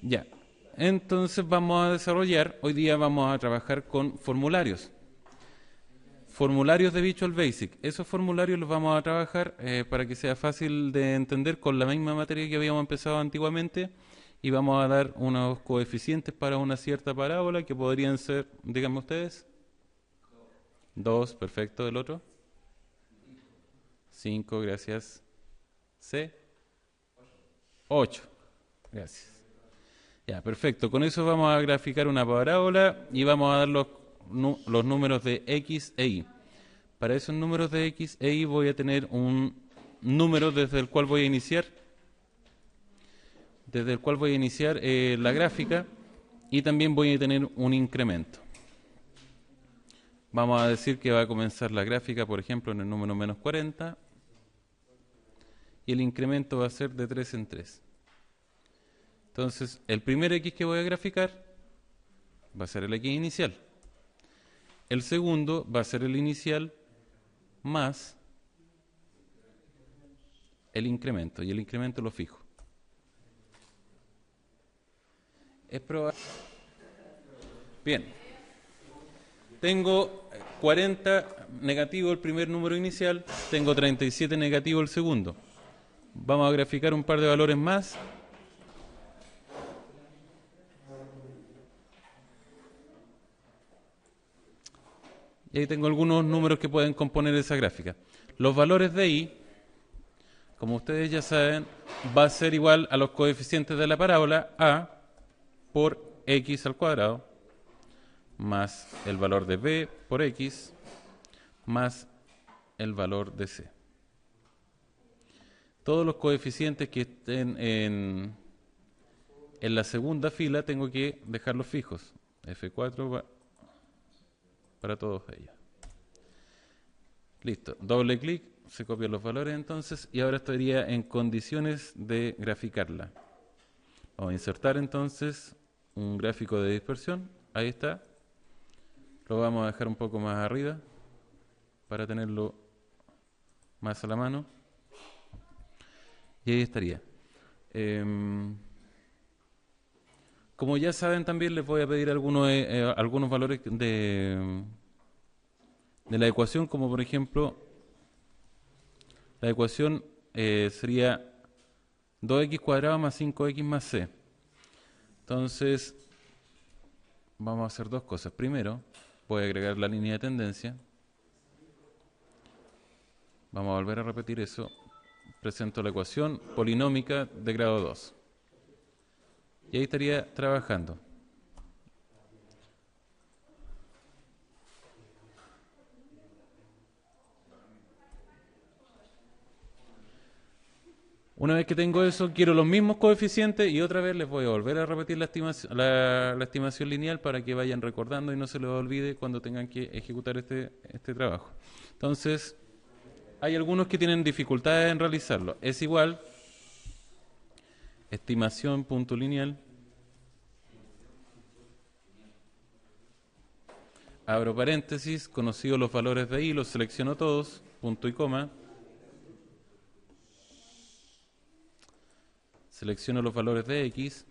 Ya. Entonces vamos a desarrollar, hoy día vamos a trabajar con formularios. Formularios de Visual Basic. Esos formularios los vamos a trabajar para que sea fácil de entender con la misma materia que habíamos empezado antiguamente y vamos a dar unos coeficientes para una cierta parábola que podrían ser, díganme ustedes, 2, perfecto, el otro, 5, gracias, C, 8, gracias. Ya, perfecto. Con eso vamos a graficar una parábola y vamos a dar los números de X e Y. Para esos números de X e Y voy a tener un número desde el cual voy a iniciar, la gráfica y también voy a tener un incremento. Vamos a decir que va a comenzar la gráfica, por ejemplo, en el número menos 40 y el incremento va a ser de 3 en 3. Entonces, el primer X que voy a graficar va a ser el X inicial. El segundo va a ser el inicial más el incremento, y el incremento lo fijo. Es probable. Bien. Tengo 40 negativo el primer número inicial, tengo 37 negativo el segundo. Vamos a graficar un par de valores más. Y ahí tengo algunos números que pueden componer esa gráfica. Los valores de Y, como ustedes ya saben, va a ser igual a los coeficientes de la parábola A por X al cuadrado más el valor de B por X más el valor de C. Todos los coeficientes que estén en la segunda fila tengo que dejarlos fijos. F4 va para todos ellos. Listo. Doble clic, se copian los valores entonces y ahora estaría en condiciones de graficarla. Vamos a insertar entonces un gráfico de dispersión. Ahí está. Lo vamos a dejar un poco más arriba para tenerlo más a la mano. Y ahí estaría. Como ya saben, también les voy a pedir algunos valores de la ecuación, como por ejemplo, la ecuación sería 2x cuadrado más 5x más c. Entonces, vamos a hacer dos cosas. Primero, voy a agregar la línea de tendencia. Vamos a volver a repetir eso. Presento la ecuación polinómica de grado 2. Y ahí estaría trabajando. Una vez que tengo eso, quiero los mismos coeficientes y otra vez les voy a volver a repetir la estimación lineal para que vayan recordando y no se les olvide cuando tengan que ejecutar este trabajo. Entonces, hay algunos que tienen dificultades en realizarlo. Es igual, estimación punto lineal, abro paréntesis, conocido los valores de Y, los selecciono todos, punto y coma, selecciono los valores de X,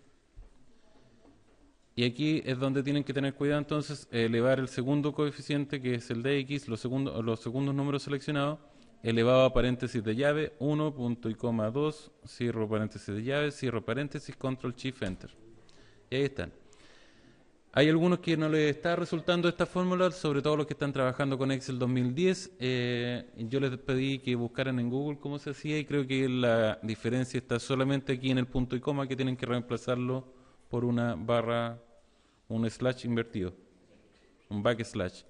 y aquí es donde tienen que tener cuidado entonces, elevar el segundo coeficiente, que es el de X, los segundos números seleccionados, elevado a paréntesis de llave, 1, punto y coma 2, cierro paréntesis de llave, cierro paréntesis, control shift enter. Y ahí están. Hay algunos que no les está resultando esta fórmula, sobre todo los que están trabajando con Excel 2010. Yo les pedí que buscaran en Google cómo se hacía y creo que la diferencia está solamente aquí en el punto y coma, que tienen que reemplazarlo por una barra, un slash invertido, un backslash.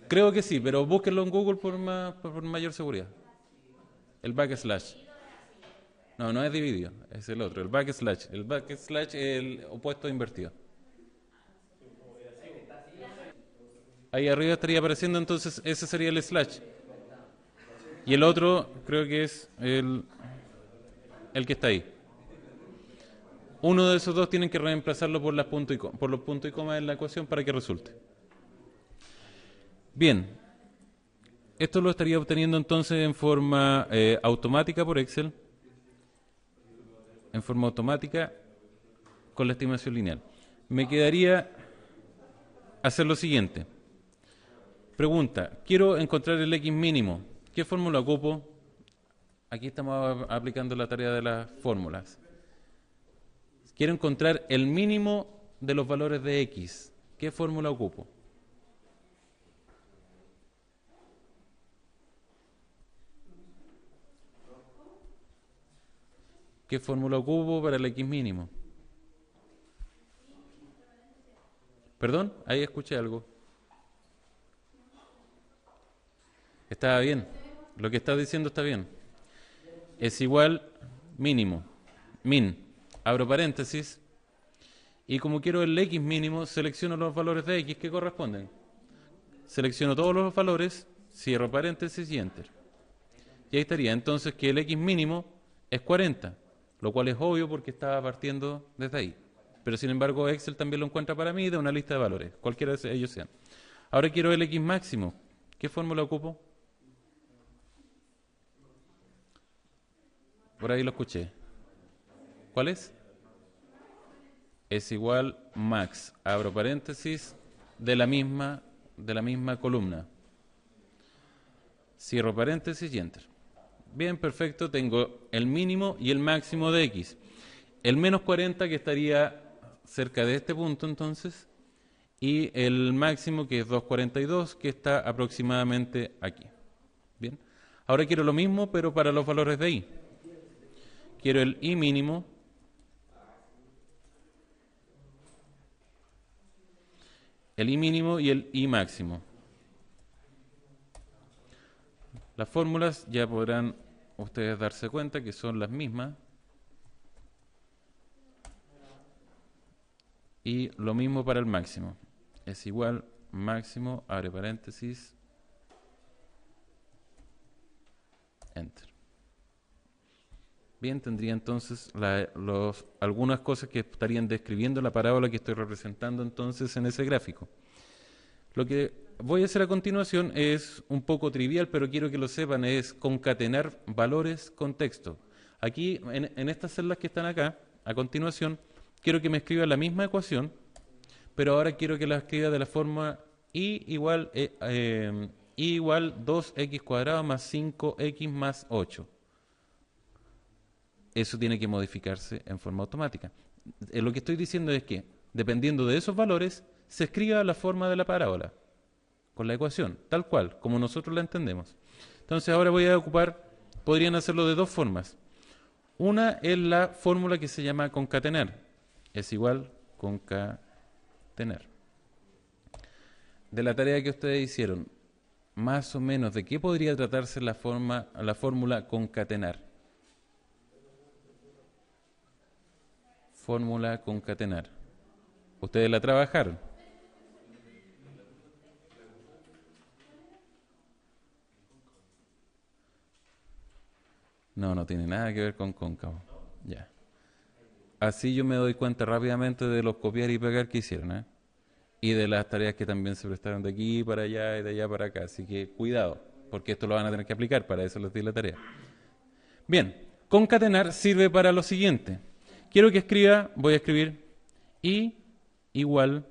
Creo que sí, pero búsquenlo en Google por mayor seguridad. El backslash. No, no es dividido, es el otro, el backslash. El backslash es el opuesto invertido. Ahí arriba estaría apareciendo entonces, ese sería el slash. Y el otro creo que es el que está ahí. Uno de esos dos tienen que reemplazarlo por los puntos y coma en la ecuación para que resulte. Bien, esto lo estaría obteniendo entonces en forma automática por Excel. en forma automática con la estimación lineal. Me quedaría hacer lo siguiente. Pregunta, quiero encontrar el X mínimo. ¿Qué fórmula ocupo? Aquí estamos aplicando la tarea de las fórmulas. Quiero encontrar el mínimo de los valores de X. ¿Qué fórmula ocupo? ¿Qué fórmula ocupo para el X mínimo? ¿Perdón? Ahí escuché algo. Estaba bien. Lo que estás diciendo está bien. Es igual mínimo. Min. Abro paréntesis. Y como quiero el X mínimo, selecciono los valores de X que corresponden. Selecciono todos los valores, cierro paréntesis y Enter. Y ahí estaría entonces que el X mínimo es 40, lo cual es obvio porque estaba partiendo desde ahí. Pero sin embargo Excel también lo encuentra para mí de una lista de valores, cualquiera de ellos sean. Ahora quiero el X máximo. ¿Qué fórmula ocupo? Por ahí lo escuché. ¿Cuál es? Es igual max, abro paréntesis, de la misma columna. Cierro paréntesis y Enter. Bien, perfecto, tengo el mínimo y el máximo de X. El menos 40 que estaría cerca de este punto entonces, y el máximo que es 242 que está aproximadamente aquí. Bien, ahora quiero lo mismo pero para los valores de Y. Quiero el Y mínimo, y el Y máximo. Las fórmulas ya podrán ustedes darse cuenta que son las mismas. Y lo mismo para el máximo. Es igual máximo, abre paréntesis, Enter. Bien, tendría entonces algunas cosas que estarían describiendo la parábola que estoy representando entonces en ese gráfico. Lo que voy a hacer a continuación es un poco trivial, pero quiero que lo sepan, es concatenar valores con texto. Aquí, en estas celdas que están acá, a continuación, quiero que me escriba la misma ecuación, pero ahora quiero que la escriba de la forma y igual 2x cuadrado más 5x más 8. Eso tiene que modificarse en forma automática. Lo que estoy diciendo es que, dependiendo de esos valores, se escriba la forma de la parábola, con la ecuación, tal cual, como nosotros la entendemos. Entonces ahora voy a podrían hacerlo de dos formas. Una es la fórmula que se llama concatenar. Es igual concatenar. De la tarea que ustedes hicieron, más o menos, ¿de qué podría tratarse la fórmula concatenar? Fórmula concatenar. ¿Ustedes la trabajaron? No tiene nada que ver con cóncavo. Ya. Así yo me doy cuenta rápidamente de los copiar y pegar que hicieron, ¿eh? Y de las tareas que también se prestaron de aquí para allá y de allá para acá. Así que cuidado, porque esto lo van a tener que aplicar, para eso les di la tarea. Bien, concatenar sirve para lo siguiente. Quiero que escriba, voy a escribir y igual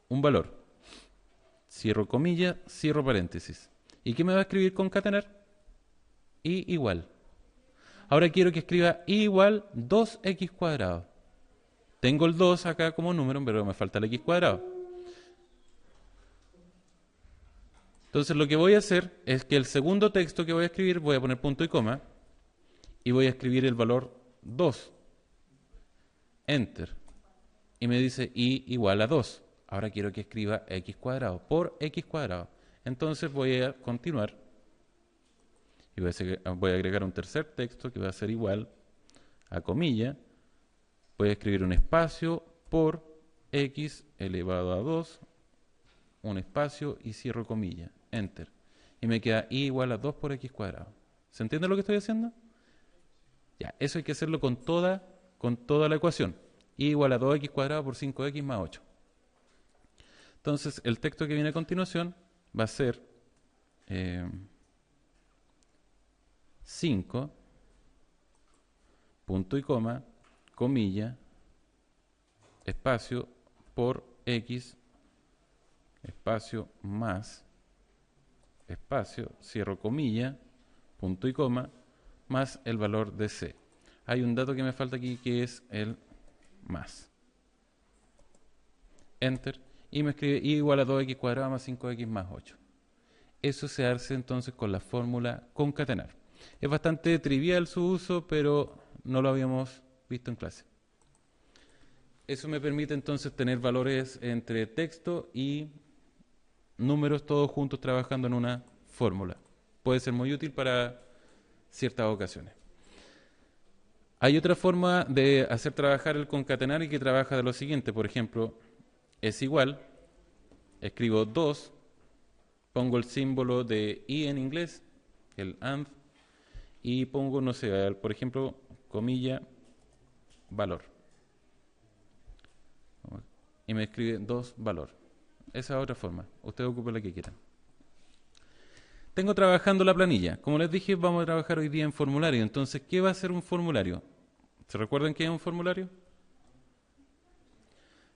un valor. Cierro comillas, cierro paréntesis. ¿Y qué me va a escribir concatenar? Y igual. Ahora quiero que escriba y igual 2x cuadrado. Tengo el 2 acá como número, pero me falta el x cuadrado. Entonces lo que voy a hacer es que el segundo texto que voy a escribir, voy a poner punto y coma, y voy a escribir el valor 2. Enter. Y me dice y igual a 2. Ahora quiero que escriba x cuadrado por x cuadrado. Entonces voy a continuar. Y voy a agregar un tercer texto que va a ser igual a comilla. Voy a escribir un espacio por x elevado a 2, un espacio y cierro comilla. Enter. Y me queda y igual a 2 por x cuadrado. ¿Se entiende lo que estoy haciendo? Ya, eso hay que hacerlo con toda la ecuación. Y igual a 2x cuadrado por 5x más 8. Entonces, el texto que viene a continuación va a ser 5 punto y coma, comilla, espacio por x, espacio más, espacio, cierro comilla, punto y coma, más el valor de c. Hay un dato que me falta aquí que es el más. Enter. Y me escribe y igual a 2x cuadrado más 5x más 8. Eso se hace entonces con la fórmula concatenar. Es bastante trivial su uso, pero no lo habíamos visto en clase. Eso me permite entonces tener valores entre texto y números todos juntos trabajando en una fórmula. Puede ser muy útil para ciertas ocasiones. Hay otra forma de hacer trabajar el concatenar y que trabaja de lo siguiente. Por ejemplo, es igual, escribo 2, pongo el símbolo de y en inglés, el and, y pongo, no sé, por ejemplo, comilla, valor. Y me escribe 2 valor. Esa es otra forma. Ustedes ocupen la que quieran. Tengo trabajando la planilla. Como les dije, vamos a trabajar hoy día en formulario. Entonces, ¿qué va a ser un formulario? ¿Se recuerdan qué es un formulario?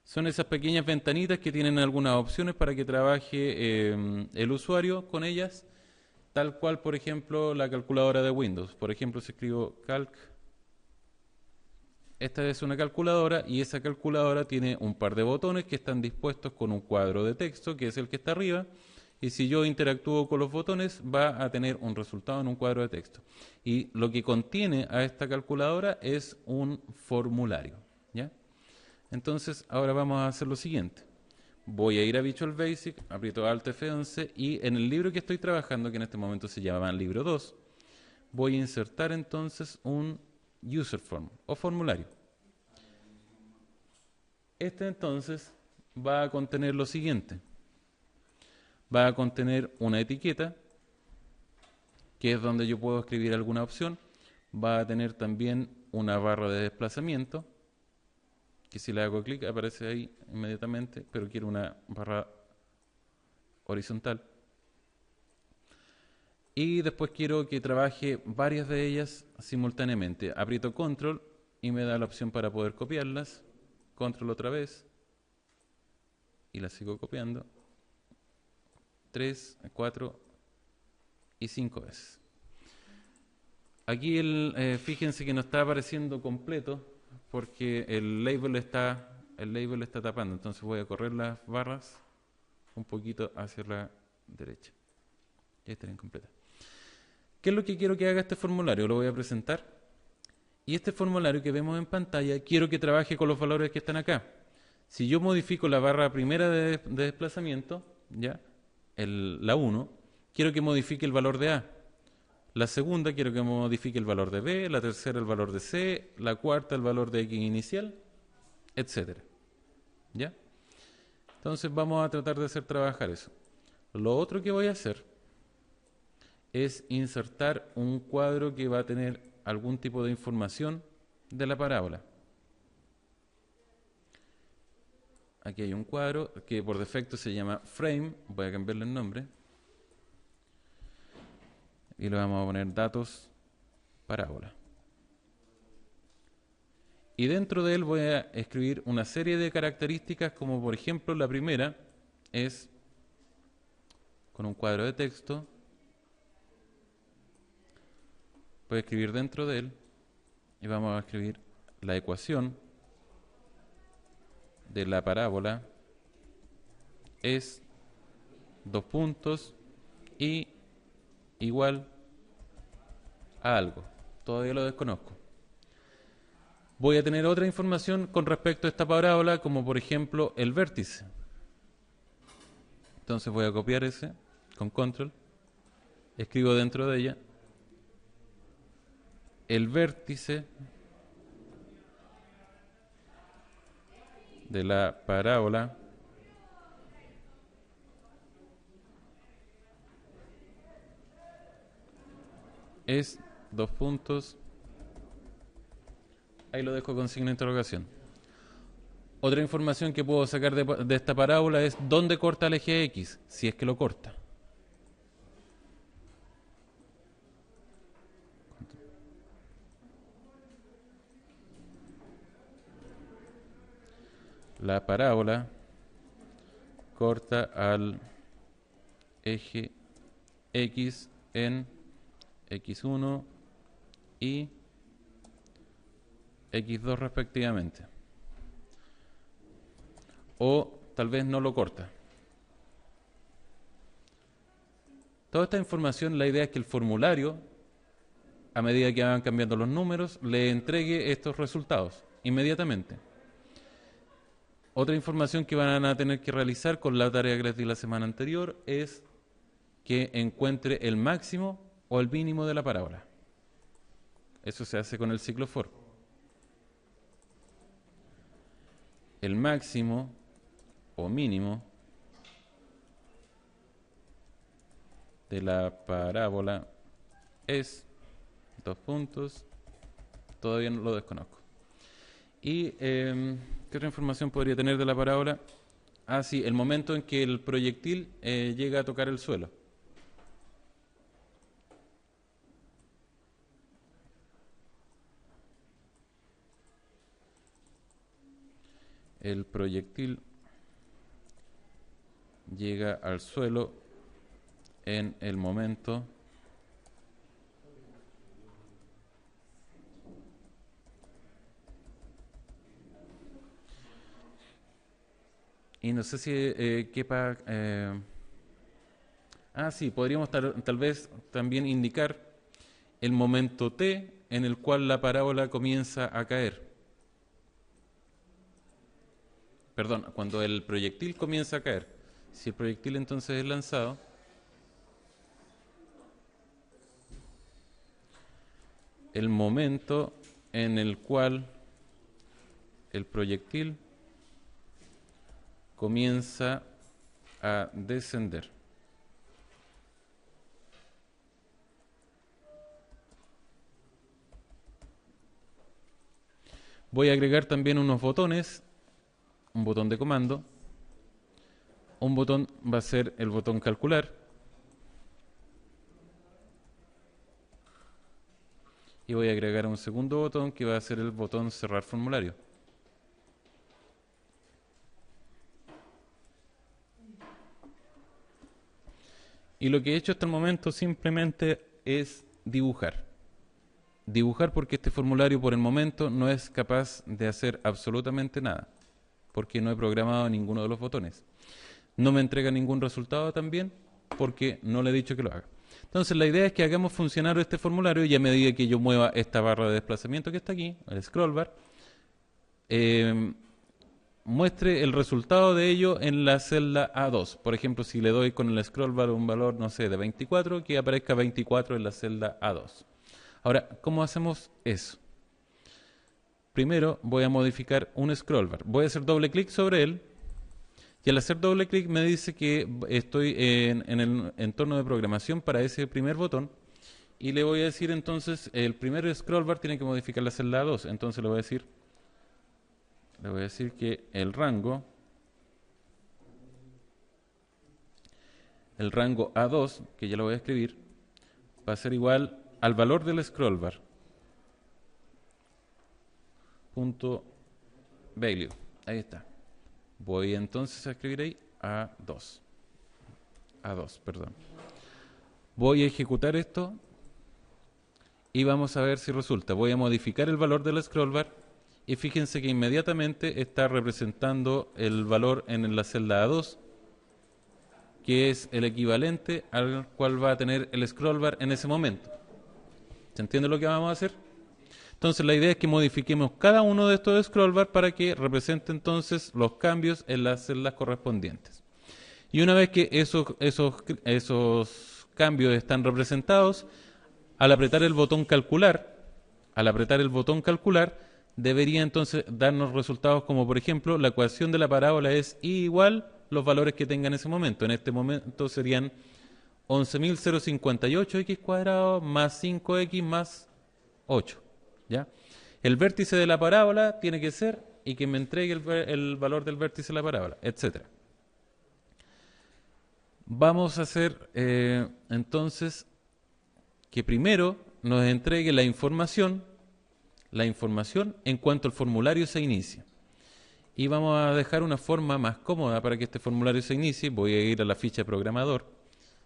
Son esas pequeñas ventanitas que tienen algunas opciones para que trabaje el usuario con ellas, tal cual, por ejemplo, la calculadora de Windows. Por ejemplo, si escribo calc, esta es una calculadora y esa calculadora tiene un par de botones que están dispuestos con un cuadro de texto, que es el que está arriba, y si yo interactúo con los botones va a tener un resultado en un cuadro de texto. Y lo que contiene a esta calculadora es un formulario, ¿ya? Entonces, ahora vamos a hacer lo siguiente. Voy a ir a Visual Basic, aprieto Alt F11 y en el libro que estoy trabajando, que en este momento se llama libro 2, voy a insertar entonces un user form o formulario. Este entonces va a contener lo siguiente. Va a contener una etiqueta, que es donde yo puedo escribir alguna opción. Va a tener también una barra de desplazamiento, que si le hago clic aparece ahí inmediatamente, pero quiero una barra horizontal. Y después quiero que trabaje varias de ellas simultáneamente. Aprieto control y me da la opción para poder copiarlas. Control otra vez. Y las sigo copiando. 3, 4 y 5 veces. Aquí fíjense que no está apareciendo completo porque el label está tapando. Entonces voy a correr las barras un poquito hacia la derecha. Ya estarían completas. ¿Qué es lo que quiero que haga este formulario? Lo voy a presentar. Y este formulario que vemos en pantalla, quiero que trabaje con los valores que están acá. Si yo modifico la barra primera de desplazamiento, ¿ya? La 1, quiero que modifique el valor de A. La segunda quiero que modifique el valor de B, la tercera el valor de C, la cuarta el valor de X inicial, etcétera. ¿Ya? Entonces vamos a tratar de hacer trabajar eso. Lo otro que voy a hacer es insertar un cuadro que va a tener algún tipo de información de la parábola. Aquí hay un cuadro que por defecto se llama frame, voy a cambiarle el nombre y le vamos a poner datos parábola. Y dentro de él voy a escribir una serie de características, como por ejemplo la primera es con un cuadro de texto. Voy a escribir dentro de él y vamos a escribir la ecuación de la parábola es 2 puntos y igual a algo. Todavía lo desconozco. Voy a tener otra información con respecto a esta parábola, como por ejemplo el vértice. Entonces voy a copiar ese con control, escribo dentro de ella el vértice de la parábola es 2 puntos. Ahí lo dejo con signo de interrogación. Otra información que puedo sacar de esta parábola es dónde corta el eje X, si es que lo corta. la parábola corta al eje X en X1 y X2 respectivamente. O tal vez no lo corta. Toda esta información, la idea es que el formulario, a medida que van cambiando los números, le entregue estos resultados inmediatamente. Otra información que van a tener que realizar con la tarea que les di la semana anterior es que encuentre el máximo o el mínimo de la parábola. Eso se hace con el ciclo for. El máximo o mínimo de la parábola es, dos puntos, todavía no lo desconozco. Y ¿qué otra información podría tener de la parábola? Ah, sí, el momento en que el proyectil llega a tocar el suelo. El proyectil llega al suelo en el momento y no sé si quepa sí, podríamos tal vez también indicar el momento t en el cual la parábola comienza a caer. Perdón, cuando el proyectil comienza a caer. Si el proyectil entonces es lanzado, el momento en el cual el proyectil comienza a descender. Voy a agregar también unos botones, un botón de comando. Un botón va a ser el botón calcular. Y voy a agregar un segundo botón que va a ser el botón cerrar formulario. Y lo que he hecho hasta el momento simplemente es dibujar. Dibujar porque este formulario por el momento no es capaz de hacer absolutamente nada, porque no he programado ninguno de los botones. No me entrega ningún resultado también porque no le he dicho que lo haga. Entonces la idea es que hagamos funcionar este formulario y a medida que yo mueva esta barra de desplazamiento que está aquí, el scroll bar, muestre el resultado de ello en la celda A2. Por ejemplo, si le doy con el scroll bar un valor, no sé, de 24, que aparezca 24 en la celda A2. Ahora, ¿cómo hacemos eso? Primero voy a modificar un scroll bar. Voy a hacer doble clic sobre él. Y al hacer doble clic me dice que estoy en el entorno de programación para ese primer botón. Y le voy a decir entonces, el primer scroll bar tiene que modificar la celda A2. Entonces le voy a decir que el rango A2, que ya lo voy a escribir, va a ser igual al valor del scroll bar. Punto value. Ahí está. Voy entonces a escribir ahí A2. Perdón. Voy a ejecutar esto y vamos a ver si resulta. Voy a modificar el valor del scroll bar y fíjense que inmediatamente está representando el valor en la celda A2, que es el equivalente al cual va a tener el scroll bar en ese momento. ¿Se entiende lo que vamos a hacer? Entonces la idea es que modifiquemos cada uno de estos scroll bar para que represente entonces los cambios en las celdas correspondientes. Y una vez que esos cambios están representados, al apretar el botón calcular, debería entonces darnos resultados como por ejemplo la ecuación de la parábola es I igual los valores que tenga en ese momento. En este momento serían 11.058x cuadrado más 5x más 8. ¿Ya? El vértice de la parábola tiene que ser y que me entregue el valor del vértice de la parábola, etc. Vamos a hacer entonces que primero nos entregue la información en cuanto el formulario se inicia. Y vamos a dejar una forma más cómoda para que este formulario se inicie. Voy a ir a la ficha programador.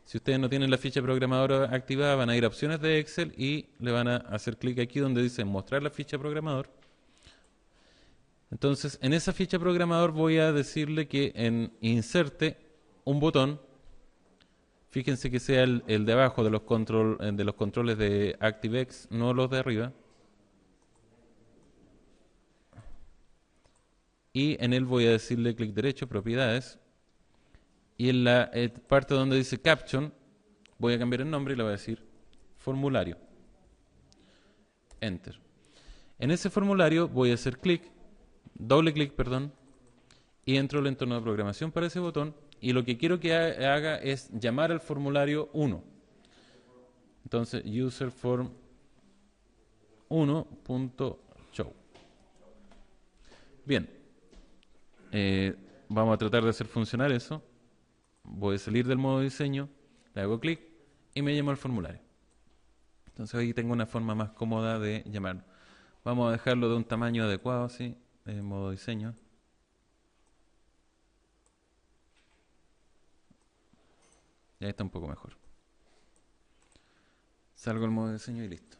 Si ustedes no tienen la ficha programadora activada, van a ir a opciones de Excel y le van a hacer clic aquí donde dice mostrar la ficha programador. Entonces, en esa ficha programador voy a decirle que inserte un botón. Fíjense que sea el de abajo de los controles de ActiveX, no los de arriba. Y en él voy a decirle clic derecho, propiedades. Y en la parte donde dice Caption, voy a cambiar el nombre y le voy a decir formulario. Enter. En ese formulario voy a hacer doble clic, y entro al entorno de programación para ese botón. Y lo que quiero que haga es llamar al formulario 1. Entonces, userform1.show. Bien. Vamos a tratar de hacer funcionar eso. Voy a salir del modo diseño, le hago clic y me llama al formulario. Entonces ahí tengo una forma más cómoda de llamarlo. Vamos a dejarlo de un tamaño adecuado, así, en modo diseño. Ya está un poco mejor. Salgo del modo diseño y listo.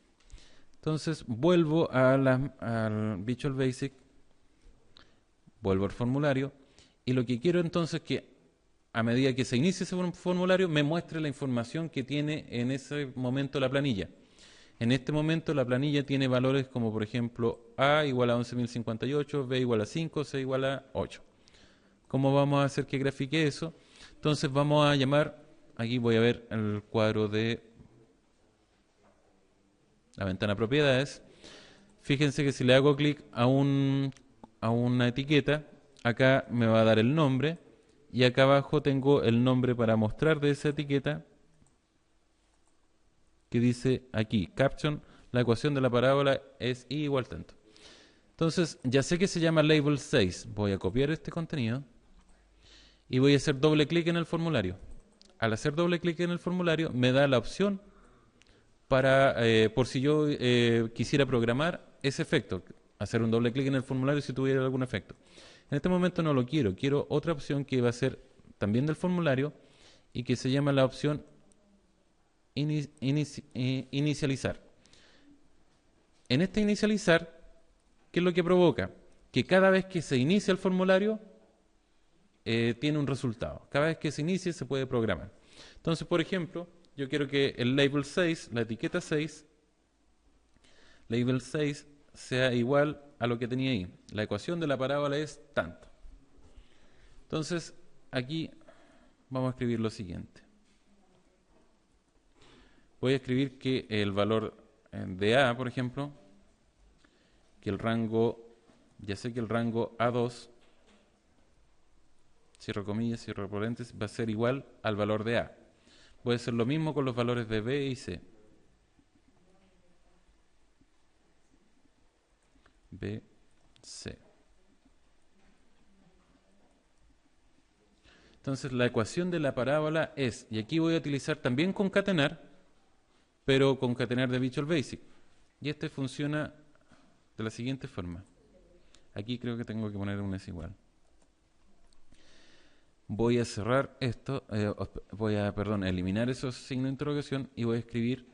Entonces vuelvo al Visual Basic, vuelvo al formulario y lo que quiero entonces es que a medida que se inicie ese formulario me muestre la información que tiene en ese momento la planilla. En este momento la planilla tiene valores como por ejemplo A igual a 11.058, B igual a 5, C igual a 8. ¿Cómo vamos a hacer que grafique eso? Entonces vamos a llamar, aquí voy a ver el cuadro de la ventana propiedades. Fíjense que si le hago clic a una etiqueta, acá me va a dar el nombre y acá abajo tengo el nombre para mostrar de esa etiqueta que dice aquí, caption, la ecuación de la parábola es i igual tanto. Entonces, ya sé que se llama label 6. Voy a copiar este contenido y voy a hacer doble clic en el formulario. Al hacer doble clic en el formulario, me da la opción para, por si yo quisiera programar ese efecto, hacer un doble clic en el formulario si tuviera algún efecto. En este momento no lo quiero, quiero otra opción que va a ser también del formulario y que se llama la opción inicializar. En este inicializar, ¿qué es lo que provoca? Que cada vez que se inicia el formulario, tiene un resultado. Cada vez que se inicie se puede programar. Entonces, por ejemplo, yo quiero que el label 6, la etiqueta 6, label 6 sea igual a lo que tenía ahí. La ecuación de la parábola es tanto. Entonces, aquí vamos a escribir lo siguiente. Voy a escribir que el valor de A, por ejemplo, que el rango, ya sé que el rango A2, cierro comillas, cierro paréntesis, va a ser igual al valor de A. Voy a hacer lo mismo con los valores de B y C. B, C. Entonces la ecuación de la parábola es, y aquí voy a utilizar también concatenar, pero concatenar de Visual Basic. Y este funciona de la siguiente forma. Aquí creo que tengo que poner un es igual. Voy a cerrar esto, eliminar esos signos de interrogación y voy a escribir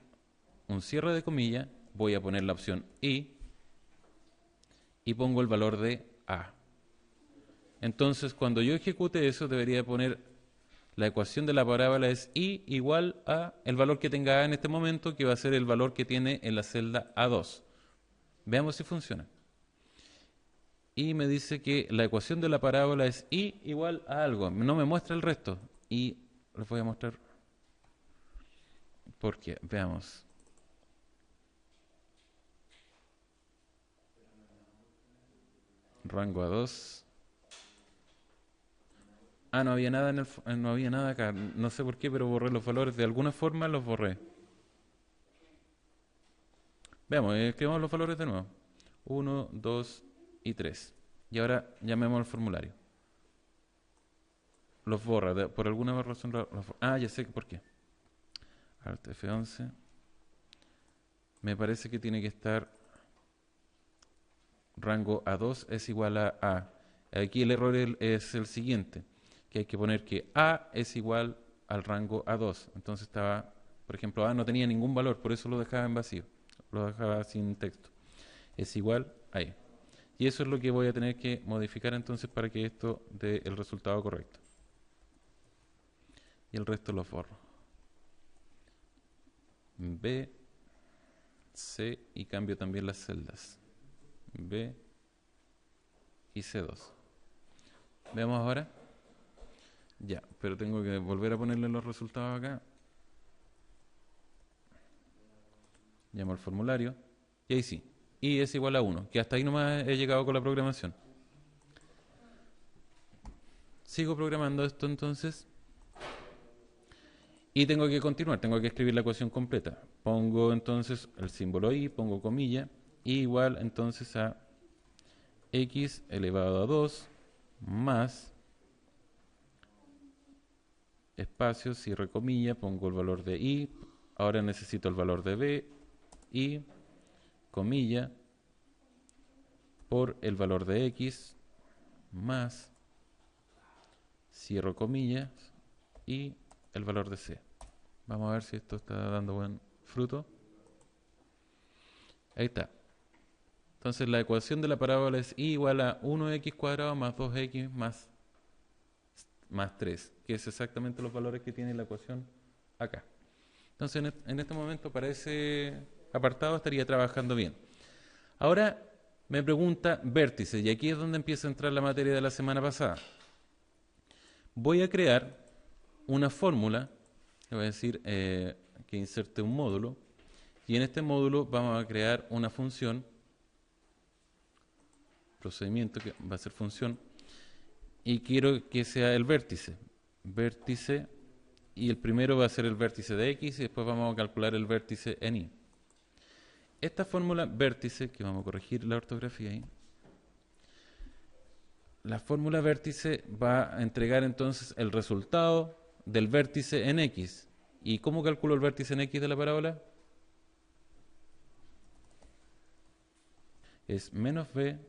un cierre de comilla, voy a poner la opción y pongo el valor de A. Entonces, cuando yo ejecute eso, debería poner la ecuación de la parábola es i igual a el valor que tenga A en este momento, que va a ser el valor que tiene en la celda A2. Veamos si funciona. Y me dice que la ecuación de la parábola es i igual a algo. No me muestra el resto. Y les voy a mostrar por qué. Veamos. Rango A2. Ah, no había nada no había nada acá. No sé por qué, pero borré los valores. De alguna forma los borré. Veamos, escribamos los valores de nuevo. 1, 2 y 3. Y ahora llamemos al formulario. Los borra. Por alguna razón ya sé por qué. Alt F11. Me parece que tiene que estar rango A2 es igual a A. Aquí el error es el siguiente, que hay que poner que A es igual al rango A2. Entonces estaba, por ejemplo, A no tenía ningún valor, por eso lo dejaba en vacío, lo dejaba sin texto. Es igual a E. Y eso es lo que voy a tener que modificar entonces para que esto dé el resultado correcto. Y el resto lo forro. B, C y cambio también las celdas. B y C2. Veamos ahora. Ya, pero tengo que volver a ponerle los resultados acá. Llamo al formulario. Y ahí sí. Y es igual a 1, que hasta ahí nomás he llegado con la programación. Sigo programando esto entonces. Y tengo que continuar, tengo que escribir la ecuación completa. Pongo entonces el símbolo i, pongo comilla, y igual entonces a x elevado a 2 más espacio, cierre comilla, pongo el valor de i, ahora necesito el valor de b, y comilla, por el valor de x, más, cierro comillas, y el valor de c. Vamos a ver si esto está dando buen fruto. Ahí está. Entonces la ecuación de la parábola es i igual a 1x cuadrado más 2x más 3, que es exactamente los valores que tiene la ecuación acá. Entonces en este momento para ese apartado estaría trabajando bien. Ahora me pregunta vértice, y aquí es donde empieza a entrar la materia de la semana pasada. Voy a crear una fórmula, le voy a decir que inserte un módulo, y en este módulo vamos a crear una función, procedimiento que va a ser función, y quiero que sea el vértice, y el primero va a ser el vértice de x, y después vamos a calcular el vértice en y. Esta fórmula vértice, que vamos a corregir la ortografía ahí, la fórmula vértice va a entregar entonces el resultado del vértice en x. ¿Y cómo calculo el vértice en x de la parábola? Es menos b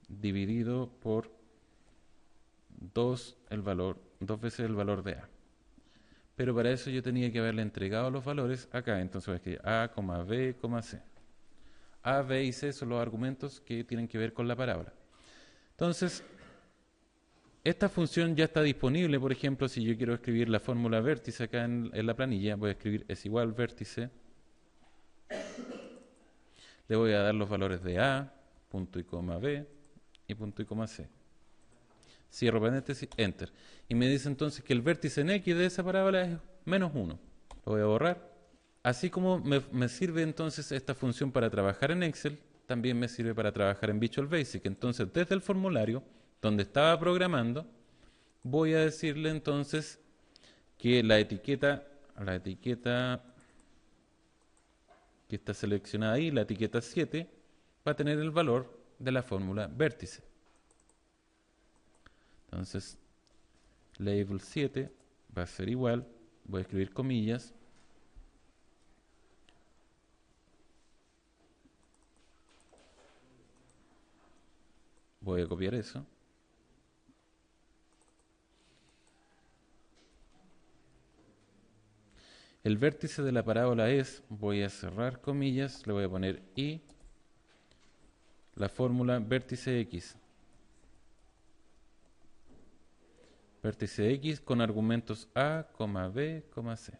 dividido por 2 veces el valor de a. Pero para eso yo tenía que haberle entregado los valores acá. Entonces voy a escribir a, b, c. A, b y c son los argumentos que tienen que ver con la parábola. Entonces, esta función ya está disponible. Por ejemplo, si yo quiero escribir la fórmula vértice acá en la planilla, voy a escribir es igual vértice. Le voy a dar los valores de a, punto y coma b y punto y coma c. Cierro paréntesis, enter. Y me dice entonces que el vértice en x de esa parábola es menos 1. Lo voy a borrar. Así como me sirve entonces esta función para trabajar en Excel, también me sirve para trabajar en Visual Basic. Entonces, desde el formulario, donde estaba programando, voy a decirle entonces que la etiqueta que está seleccionada ahí, la etiqueta 7, va a tener el valor de la fórmula vértice. Entonces, label 7 va a ser igual, voy a escribir comillas, voy a copiar eso, el vértice de la parábola es, voy a cerrar comillas, le voy a poner y la fórmula vértice x. Vértice x con argumentos a, b, c.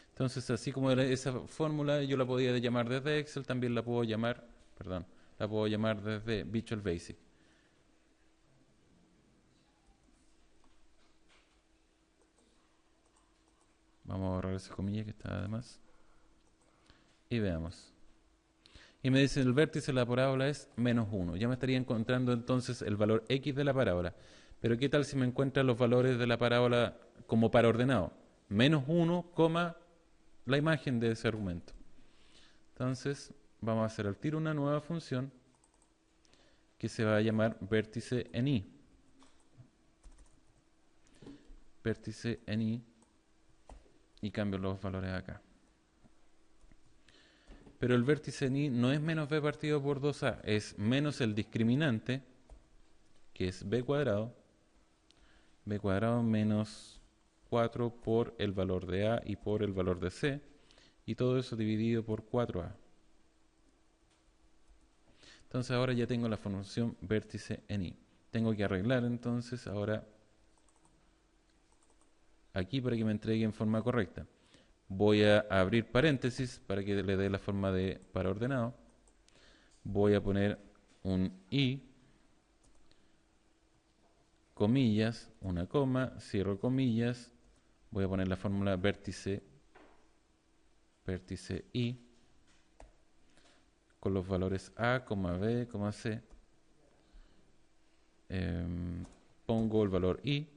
Entonces, así como esa fórmula yo la podía llamar desde Excel, también la puedo llamar, desde Visual Basic. Vamos a borrar esa comilla que está además. Y veamos. Y me dice el vértice de la parábola es menos 1. Ya me estaría encontrando entonces el valor x de la parábola. Pero ¿qué tal si me encuentra los valores de la parábola como par ordenado? Menos 1, la imagen de ese argumento. Entonces, vamos a hacer al tiro una nueva función que se va a llamar vértice en i. Vértice en i. Y cambio los valores acá. Pero el vértice en i no es menos b partido por 2a, es menos el discriminante que es b cuadrado menos 4 por el valor de a y por el valor de c, y todo eso dividido por 4a. Entonces ahora ya tengo la función vértice en i. Tengo que arreglar entonces ahora aquí para que me entregue en forma correcta. Voy a abrir paréntesis para que le dé la forma de par ordenado. Voy a poner un i, comillas, una coma, cierro comillas. Voy a poner la fórmula vértice i con los valores a, b, c. Pongo el valor i,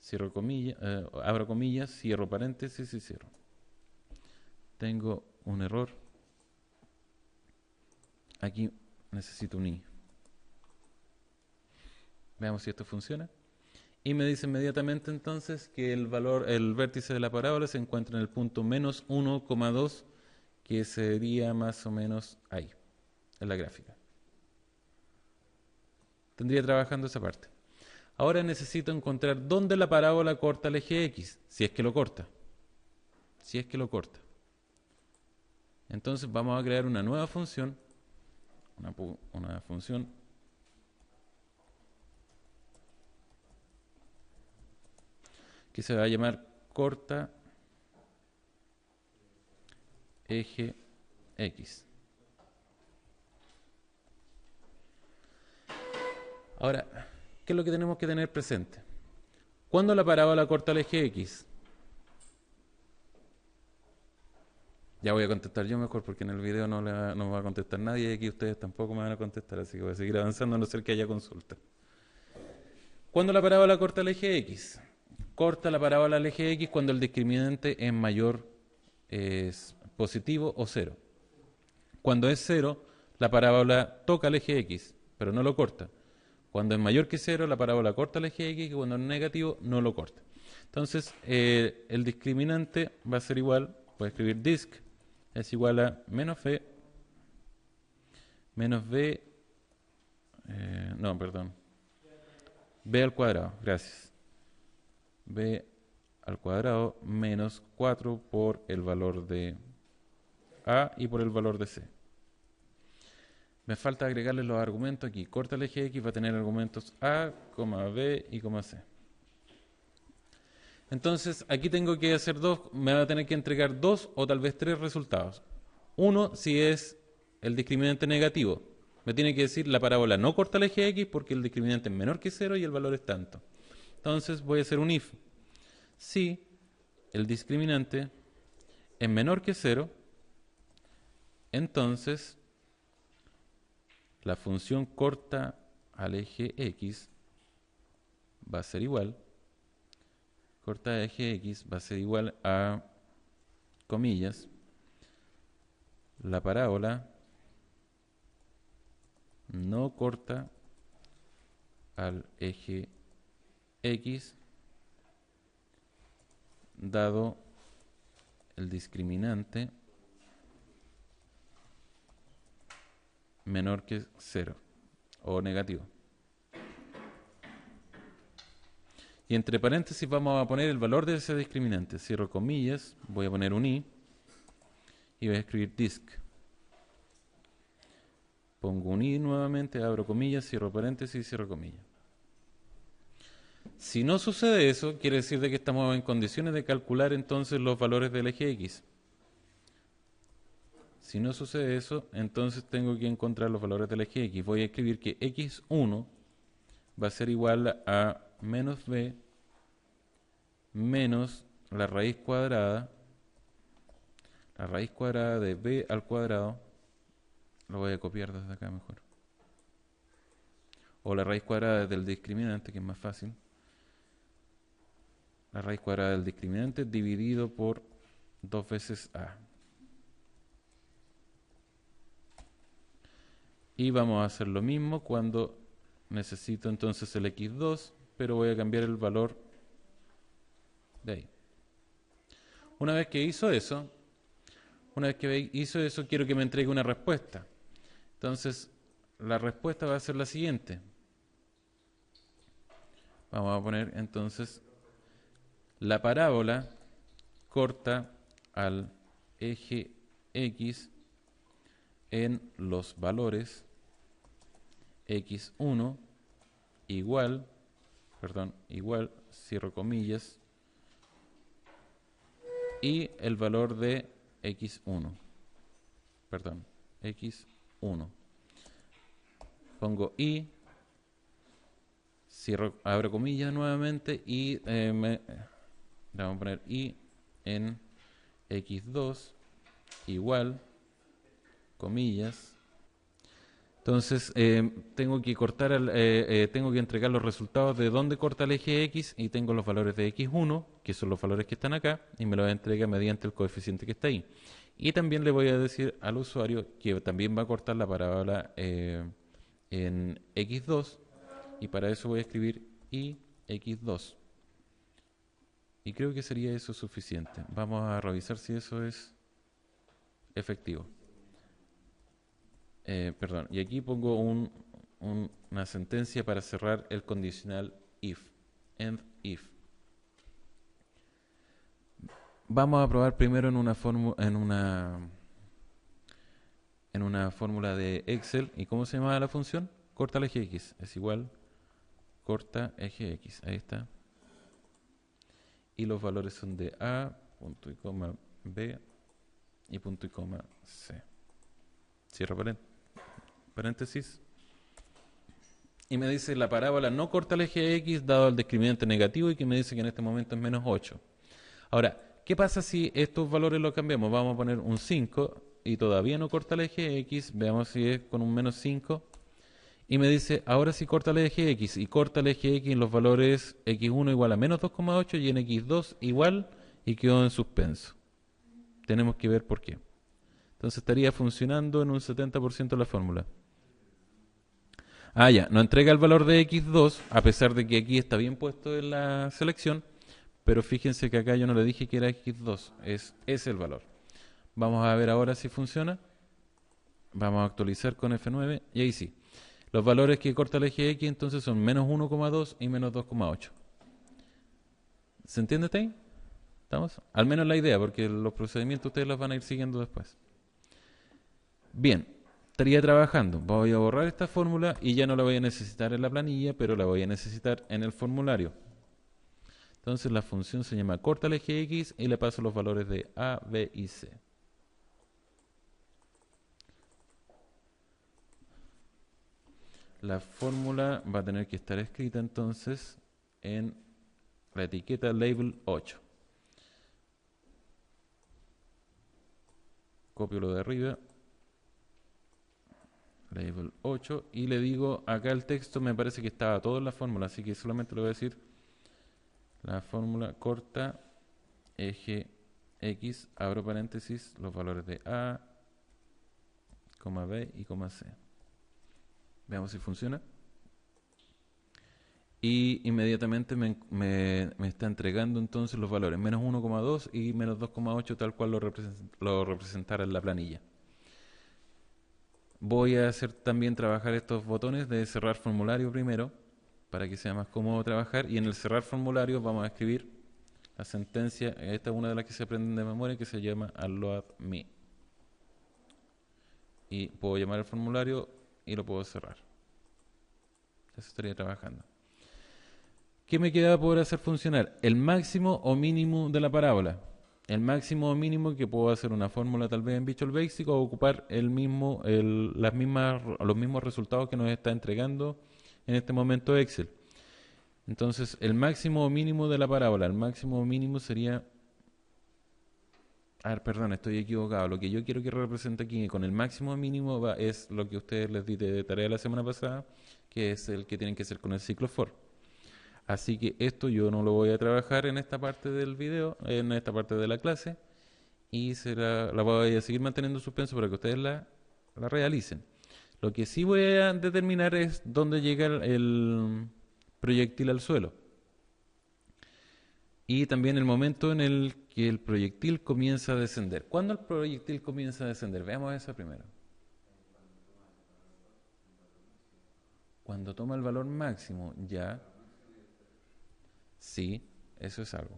cierro comillas, abro comillas, cierro paréntesis y cierro. Tengo un error. Aquí necesito un i. Veamos si esto funciona. Y me dice inmediatamente entonces que el vértice de la parábola se encuentra en el punto menos 1,2, que sería más o menos ahí, en la gráfica. Tendría trabajando esa parte. Ahora necesito encontrar dónde la parábola corta el eje X, si es que lo corta. Si es que lo corta. Entonces vamos a crear una nueva función, una función que se va a llamar corta eje X. Ahora, ¿qué es lo que tenemos que tener presente? ¿Cuándo la parábola corta el eje X? Ya voy a contestar yo mejor porque en el video no me va a contestar nadie y aquí ustedes tampoco me van a contestar, así que voy a seguir avanzando a no ser que haya consulta. ¿Cuándo la parábola corta el eje X? Corta la parábola al eje X cuando el discriminante es mayor, es positivo o cero. Cuando es cero, la parábola toca el eje X, pero no lo corta. Cuando es mayor que cero, la parábola corta el eje X, y cuando es negativo, no lo corta. Entonces, el discriminante va a ser igual, voy a escribir disc, es igual a menos b, b al cuadrado, gracias. B al cuadrado menos 4 por el valor de A y por el valor de C. Me falta agregarle los argumentos aquí. Corta el eje X, va a tener argumentos A, B y C. Entonces, aquí tengo que hacer me va a tener que entregar 2 o tal vez 3 resultados. Uno, si es el discriminante negativo. Me tiene que decir la parábola no corta el eje X porque el discriminante es menor que 0 y el valor es tanto. Entonces, voy a hacer un if. Si el discriminante es menor que 0, entonces la función corta al eje X va a ser igual, corta al eje X va a ser igual a, comillas, la parábola no corta al eje X dado el discriminante menor que 0 o negativo. Y entre paréntesis vamos a poner el valor de ese discriminante. Cierro comillas, voy a poner un i y voy a escribir disc. Pongo un i nuevamente, abro comillas, cierro paréntesis y cierro comillas. Si no sucede eso, quiere decir de que estamos en condiciones de calcular entonces los valores del eje X. Si no sucede eso, entonces tengo que encontrar los valores del eje X. Voy a escribir que x1 va a ser igual a menos b menos la raíz cuadrada de b al cuadrado. Lo voy a copiar desde acá mejor. O la raíz cuadrada del discriminante, que es más fácil. La raíz cuadrada del discriminante dividido por 2 veces a. Y vamos a hacer lo mismo cuando necesito entonces el x2, pero voy a cambiar el valor de ahí. Una vez que hizo eso, quiero que me entregue una respuesta. Entonces, la respuesta va a ser la siguiente. Vamos a poner entonces la parábola corta al eje X en los valores x1 igual, cierro comillas, y el valor de x1, x1. Pongo y, cierro, abro comillas nuevamente y le vamos a poner y en x2 igual, comillas. Entonces tengo que cortar, tengo que entregar los resultados de dónde corta el eje X y tengo los valores de X1, que son los valores que están acá, y me los entrega mediante el coeficiente que está ahí. Y también le voy a decir al usuario que también va a cortar la parábola en X2, y para eso voy a escribir y X2. Y creo que sería eso suficiente. Vamos a revisar si eso es efectivo. Perdón, y aquí pongo una sentencia para cerrar el condicional if, end if. Vamos a probar primero en una fórmula de Excel. ¿Y cómo se llama la función? Corta el eje X, es igual corta eje X, ahí está. Y los valores son de A, punto y coma B y punto y coma C. Cierro paréntesis. Y me dice la parábola no corta el eje X dado el discriminante negativo y que me dice que en este momento es menos 8. Ahora, ¿qué pasa si estos valores los cambiamos? Vamos a poner un 5 y todavía no corta el eje X. Veamos si es con un menos 5. Y me dice, ahora sí corta el eje X. Y corta el eje X en los valores X1 igual a menos 2,8 y en X2 igual, y quedó en suspenso. Tenemos que ver por qué. Entonces estaría funcionando en un 70% la fórmula. Ah, ya, no entrega el valor de X2, a pesar de que aquí está bien puesto en la selección, pero fíjense que acá yo no le dije que era X2, es el valor. Vamos a ver ahora si funciona. Vamos a actualizar con F9 y ahí sí. Los valores que corta el eje X entonces son menos 1,2 y menos 2,8. ¿Se entiende ahí? ¿Estamos? Al menos la idea, porque los procedimientos ustedes los van a ir siguiendo después. Bien, estaría trabajando. Voy a borrar esta fórmula y ya no la voy a necesitar en la planilla, pero la voy a necesitar en el formulario. Entonces la función se llama corta el eje X y le paso los valores de A, B y C. La fórmula va a tener que estar escrita entonces en la etiqueta label 8. Copio lo de arriba, label 8, y le digo, acá el texto me parece que estaba todo en la fórmula, así que solamente le voy a decir la fórmula corta eje X, abro paréntesis, los valores de A, B y C. Veamos si funciona. Y inmediatamente me está entregando entonces los valores menos 1,2 y menos 2,8 tal cual lo representara en la planilla. Voy a hacer también trabajar estos botones de cerrar formulario primero para que sea más cómodo trabajar, y en el cerrar formulario vamos a escribir la sentencia. Esta es una de las que se aprenden de memoria, que se llama unload me, y puedo llamar al formulario y lo puedo cerrar. Eso estaría trabajando. ¿Qué me queda por hacer funcionar? El máximo o mínimo de la parábola. El máximo o mínimo, que puedo hacer una fórmula tal vez en Visual Basic o ocupar los mismos resultados que nos está entregando en este momento Excel. Entonces, el máximo o mínimo de la parábola, el máximo o mínimo sería... A ver, perdón, estoy equivocado. Lo que yo quiero que represente aquí con el máximo o mínimo es lo que ustedes les di de tarea la semana pasada, que es el que tienen que hacer con el ciclo for. Así que esto yo no lo voy a trabajar en esta parte del video, en esta parte de la clase, y la voy a seguir manteniendo suspenso para que ustedes la realicen. Lo que sí voy a determinar es dónde llega el proyectil al suelo. Y también el momento en el que el proyectil comienza a descender. ¿Cuándo el proyectil comienza a descender? Veamos eso primero. Cuando toma el valor máximo, ya. Sí, eso es algo.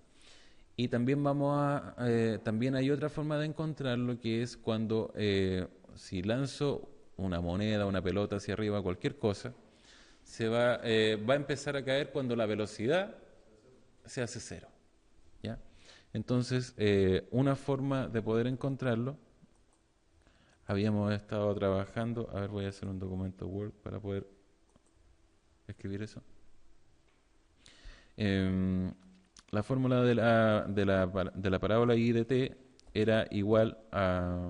Y también también hay otra forma de encontrarlo que es cuando si lanzo una moneda, una pelota hacia arriba, cualquier cosa, va a empezar a caer cuando la velocidad se hace cero. ¿Ya? Entonces, una forma de poder encontrarlo, habíamos estado trabajando, a ver, voy a hacer un documento Word para poder escribir eso. Em, la fórmula de la parábola I de t era igual a,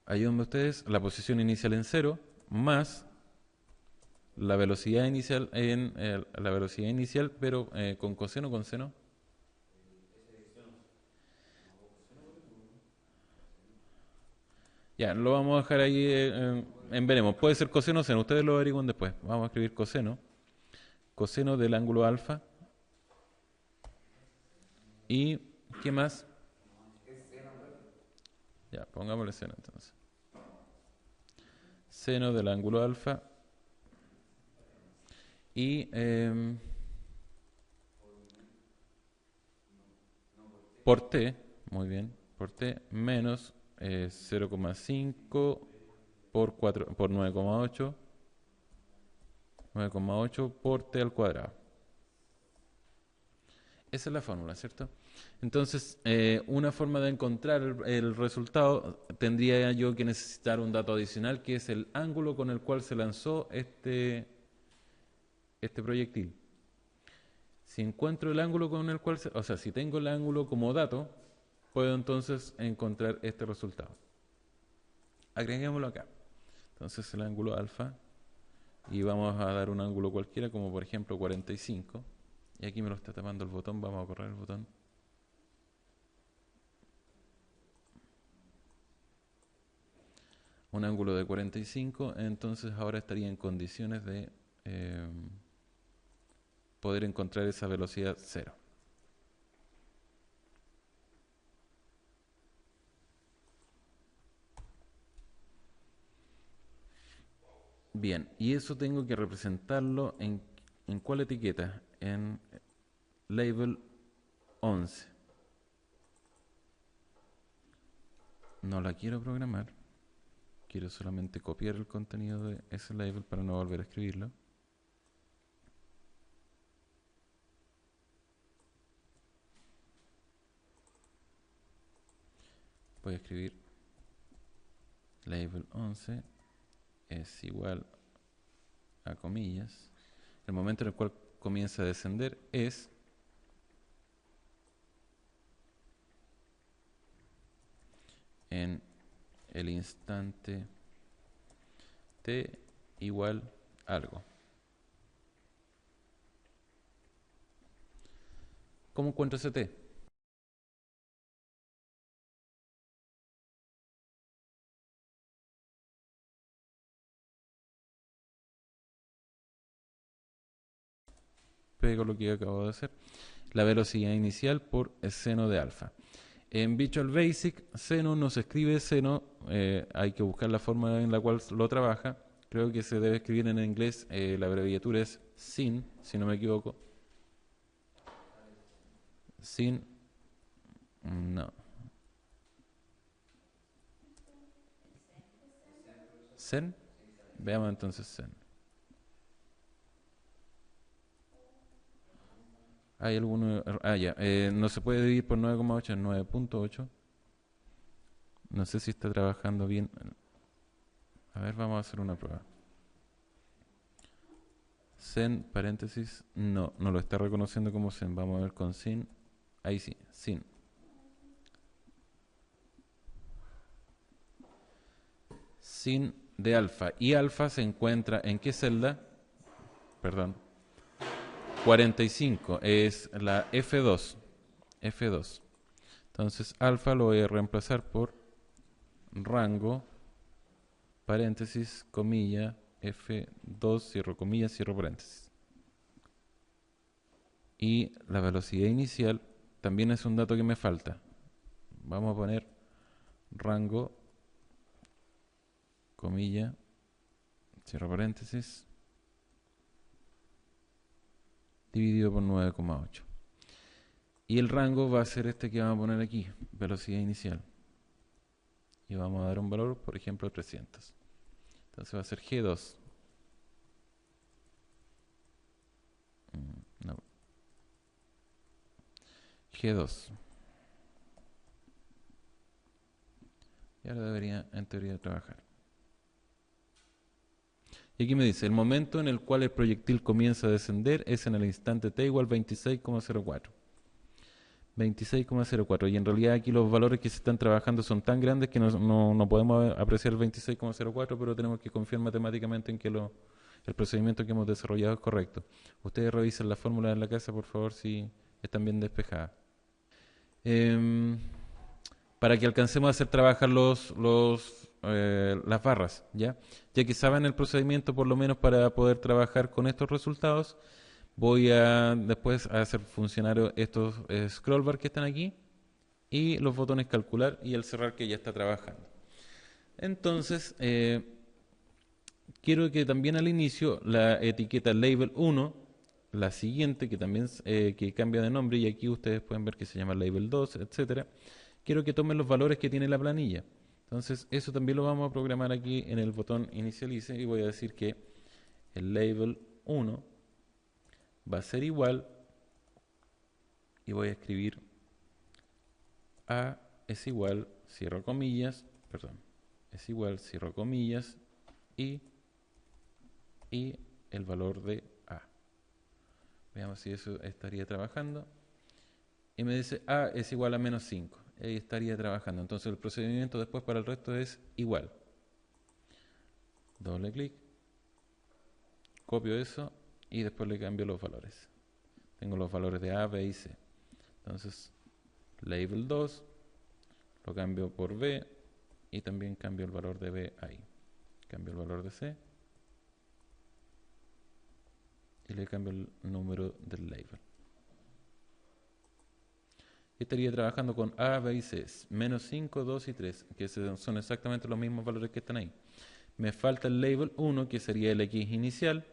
ahí donde ustedes, la posición inicial en cero, más la velocidad inicial la velocidad inicial, pero con coseno, con seno. Ya, lo vamos a dejar ahí en veremos. Puede ser coseno o seno, ustedes lo averiguan después. Vamos a escribir coseno. Coseno del ángulo alfa. ¿Y qué más? Ya, pongámosle seno entonces. Seno del ángulo alfa. Y por t, muy bien, por t menos 0,5 por 4, por 9,8 por t al cuadrado. Esa es la fórmula, ¿cierto? Entonces, una forma de encontrar el resultado tendría yo que necesitar un dato adicional, que es el ángulo con el cual se lanzó este proyectil. Si encuentro el ángulo con el cual, o sea, si tengo el ángulo como dato, puedo entonces encontrar este resultado. Agreguémoslo acá. Entonces el ángulo alfa, y vamos a dar un ángulo cualquiera, como por ejemplo 45. Y aquí me lo está tapando el botón, vamos a correr el botón. Un ángulo de 45, entonces ahora estaría en condiciones de poder encontrar esa velocidad cero. Bien, y eso tengo que representarlo ¿en cuál etiqueta? En label 11. No la quiero programar, quiero solamente copiar el contenido de ese label para no volver a escribirlo. Voy a escribir label 11 es igual a comillas. El momento en el cual comienza a descender es en el instante t igual algo. ¿Cómo encuentro ese t? Pego lo que acabo de hacer. La velocidad inicial por el seno de alfa. En Visual Basic, seno no se escribe seno, hay que buscar la forma en la cual lo trabaja. Creo que se debe escribir en inglés, la abreviatura es sin, si no me equivoco. Sin, no. Sen, veamos entonces sen. Hay alguno, ya, no se puede dividir por 9,8 en 9,8. No sé si está trabajando bien. A ver, vamos a hacer una prueba. Sen, paréntesis, no lo está reconociendo como sen. Vamos a ver con sin. Ahí sí, sin. Sin de alfa. Y alfa se encuentra en qué celda? Perdón. 45. Es la F2. F2. Entonces alfa lo voy a reemplazar por rango, paréntesis, comilla, F2, cierro comillas, cierro paréntesis. Y la velocidad inicial también es un dato que me falta. Vamos a poner rango, comilla, cierro paréntesis. dividido por 9,8. Y el rango va a ser este que vamos a poner aquí, velocidad inicial. Y vamos a dar un valor, por ejemplo, 300. Entonces va a ser G2. No. G2. Y ahora debería, en teoría, trabajar. Y aquí me dice, el momento en el cual el proyectil comienza a descender es en el instante t igual 26,04. 26,04. Y en realidad aquí los valores que se están trabajando son tan grandes que no podemos apreciar el 26,04, pero tenemos que confiar matemáticamente en que el procedimiento que hemos desarrollado es correcto. Ustedes revisen las fórmulas en la casa, por favor, si están bien despejadas. Para que alcancemos a hacer trabajar las barras, ¿ya? Ya que saben el procedimiento por lo menos para poder trabajar con estos resultados, voy a después a hacer funcionar estos scroll bar que están aquí y los botones calcular y el cerrar que ya está trabajando. Entonces, quiero que también al inicio la etiqueta label 1, la siguiente que también que cambia de nombre y aquí ustedes pueden ver que se llama label 2, etcétera. Quiero que tomen los valores que tiene la planilla. Entonces, eso también lo vamos a programar aquí en el botón inicialice y voy a decir que el label 1 va a ser igual y voy a escribir A es igual, cierro comillas, perdón, es igual, cierro comillas y el valor de A. Veamos si eso estaría trabajando. Y me dice A es igual a menos 5. Ahí estaría trabajando. Entonces el procedimiento después para el resto es igual. Doble clic. Copio eso y después le cambio los valores. Tengo los valores de A, B y C. Entonces, label 2 lo cambio por B y también cambio el valor de B ahí. Cambio el valor de C y le cambio el número del label. Estaría trabajando con A, B y C, menos 5, 2 y 3, que son exactamente los mismos valores que están ahí. Me falta el label 1, que sería el X inicial,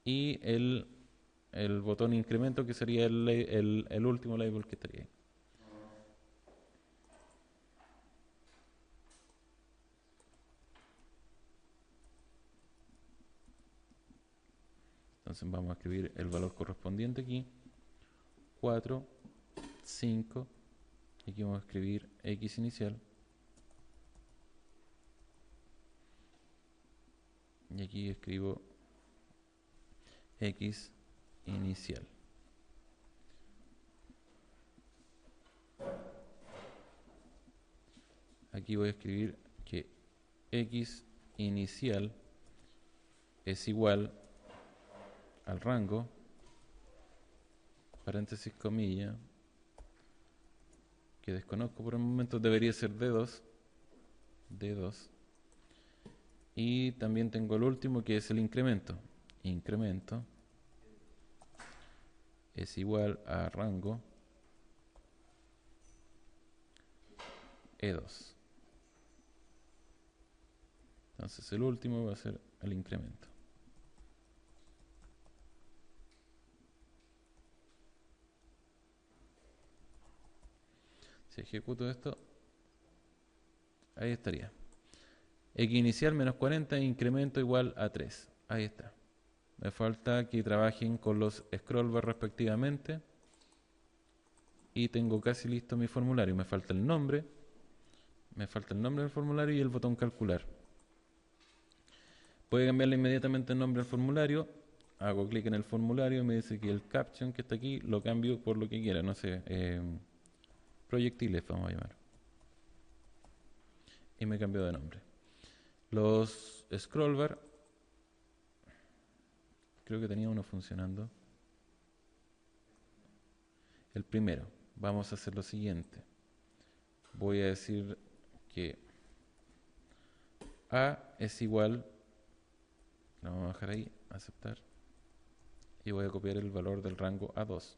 y el botón incremento, que sería el último label que estaría ahí. Entonces vamos a escribir el valor correspondiente aquí, 4, 5, y aquí vamos a escribir X inicial, y aquí escribo X inicial. Aquí voy a escribir que X inicial es igual al rango, paréntesis, comilla, que desconozco por el momento, debería ser D2, y también tengo el último que es el incremento. Incremento es igual a rango E2. Entonces el último va a ser el incremento. Si ejecuto esto, ahí estaría. X inicial menos 40, incremento igual a 3. Ahí está. Me falta que trabajen con los scroll bar respectivamente. Y tengo casi listo mi formulario. Me falta el nombre. Me falta el nombre del formulario y el botón calcular. Puede cambiarle inmediatamente el nombre al formulario. Hago clic en el formulario y me dice que el caption que está aquí lo cambio por lo que quiera. No sé, proyectiles vamos a llamar. Y me cambio de nombre. Los scroll bar, creo que tenía uno funcionando. El primero, vamos a hacer lo siguiente. Voy a decir que A es igual, lo vamos a dejar ahí, aceptar, y voy a copiar el valor del rango A2.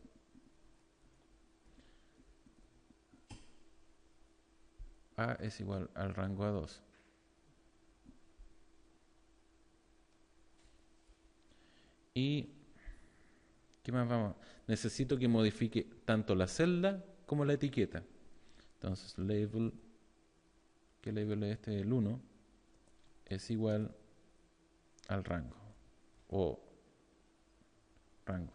A es igual al rango A2. Y ¿Qué más vamos? Necesito que modifique tanto la celda como la etiqueta. Entonces, label, ¿qué label es este? El 1 es igual al rango o rango.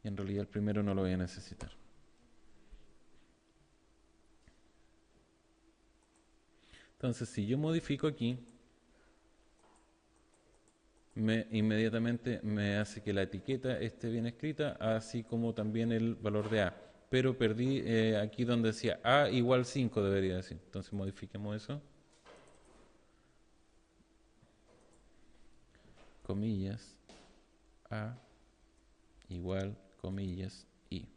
Y en realidad el primero no lo voy a necesitar. Entonces, si yo modifico aquí, inmediatamente me hace que la etiqueta esté bien escrita, así como también el valor de A. Pero perdí aquí donde decía A igual 5 debería decir. Entonces modifiquemos eso. Comillas, A igual, comillas, I.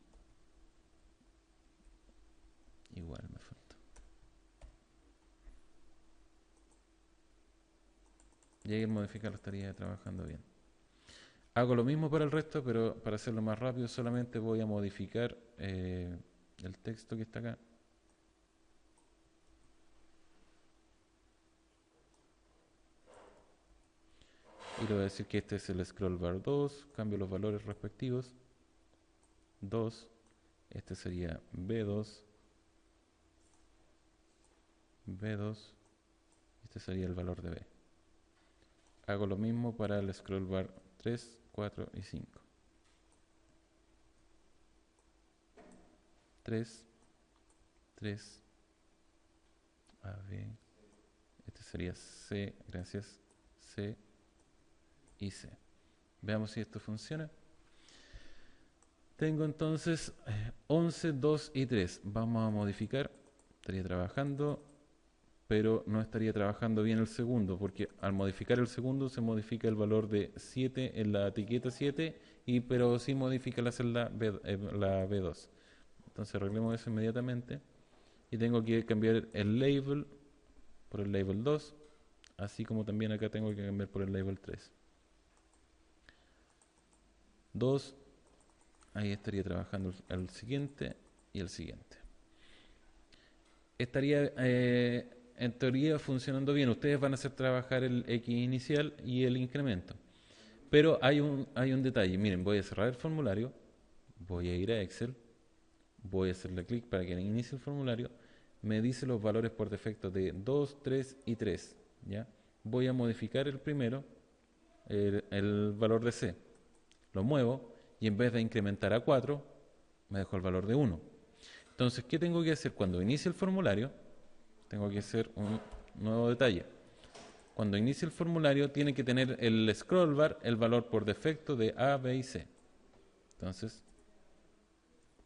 Igual me falta. Y ahí el modificar estaría trabajando bien. Hago lo mismo para el resto, pero para hacerlo más rápido solamente voy a modificar el texto que está acá. Y le voy a decir que este es el scroll bar 2, cambio los valores respectivos. 2, este sería B2, B2, este sería el valor de B. Hago lo mismo para el scroll bar 3, 4 y 5. 3, 3, A, B, este sería C, gracias, C y C. Veamos si esto funciona. Tengo entonces 11, 2 y 3. Vamos a modificar. Estaría trabajando, pero no estaría trabajando bien el segundo, porque al modificar el segundo se modifica el valor de 7 en la etiqueta 7, pero sí modifica la celda la B2. Entonces arreglemos eso inmediatamente. Y tengo que cambiar el label por el label 2, así como también acá tengo que cambiar por el label 3. 2, ahí estaría trabajando el siguiente y el siguiente. Estaría en teoría funcionando bien. Ustedes van a hacer trabajar el X inicial y el incremento. Pero hay un detalle. Miren, voy a cerrar el formulario, voy a ir a Excel, voy a hacerle clic para que inicie el formulario. Me dice los valores por defecto de 2, 3 y 3. ¿Ya? Voy a modificar el primero, el valor de C. Lo muevo y en vez de incrementar a 4, me dejo el valor de 1. Entonces, ¿qué tengo que hacer cuando inicie el formulario? Tengo que hacer un nuevo detalle. Cuando inicie el formulario tiene que tener el scroll bar, el valor por defecto de A, B y C. Entonces,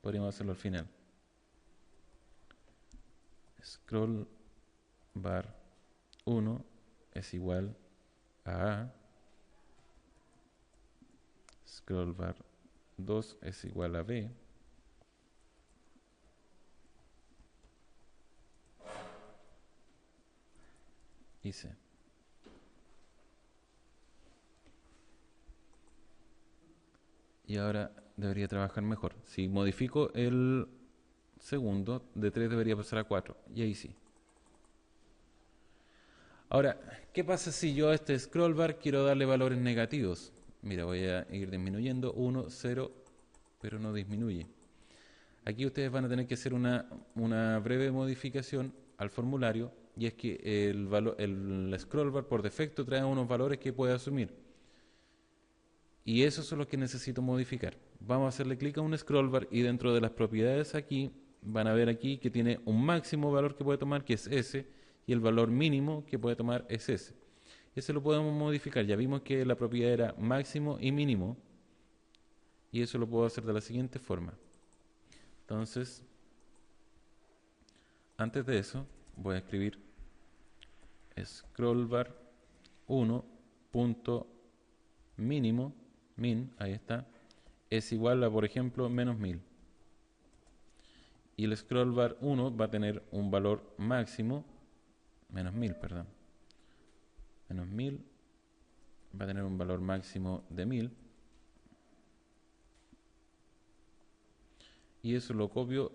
podríamos hacerlo al final. Scroll bar 1 es igual a A. Scroll bar 2 es igual a B. Y C. Y ahora debería trabajar mejor. Si modifico el segundo, de 3 debería pasar a 4. Y ahí sí. Ahora, ¿qué pasa si yo a este scroll bar quiero darle valores negativos? Mira, voy a ir disminuyendo 1, 0, pero no disminuye. Aquí ustedes van a tener que hacer una breve modificación al formulario, y es que el scroll bar por defecto trae unos valores que puede asumir. Y esos son los que necesito modificar. Vamos a hacerle clic a un scroll bar y dentro de las propiedades aquí, van a ver aquí que tiene un máximo valor que puede tomar, que es S, y el valor mínimo que puede tomar es S. Ese lo podemos modificar. Ya vimos que la propiedad era máximo y mínimo, y eso lo puedo hacer de la siguiente forma. Entonces, antes de eso, voy a escribir scroll bar 1.mínimo, min, ahí está, es igual a, por ejemplo, menos 1000. Y el scroll bar 1 va a tener un valor máximo, menos 1000, perdón. Menos 1000 va a tener un valor máximo de 1000. Y eso lo copio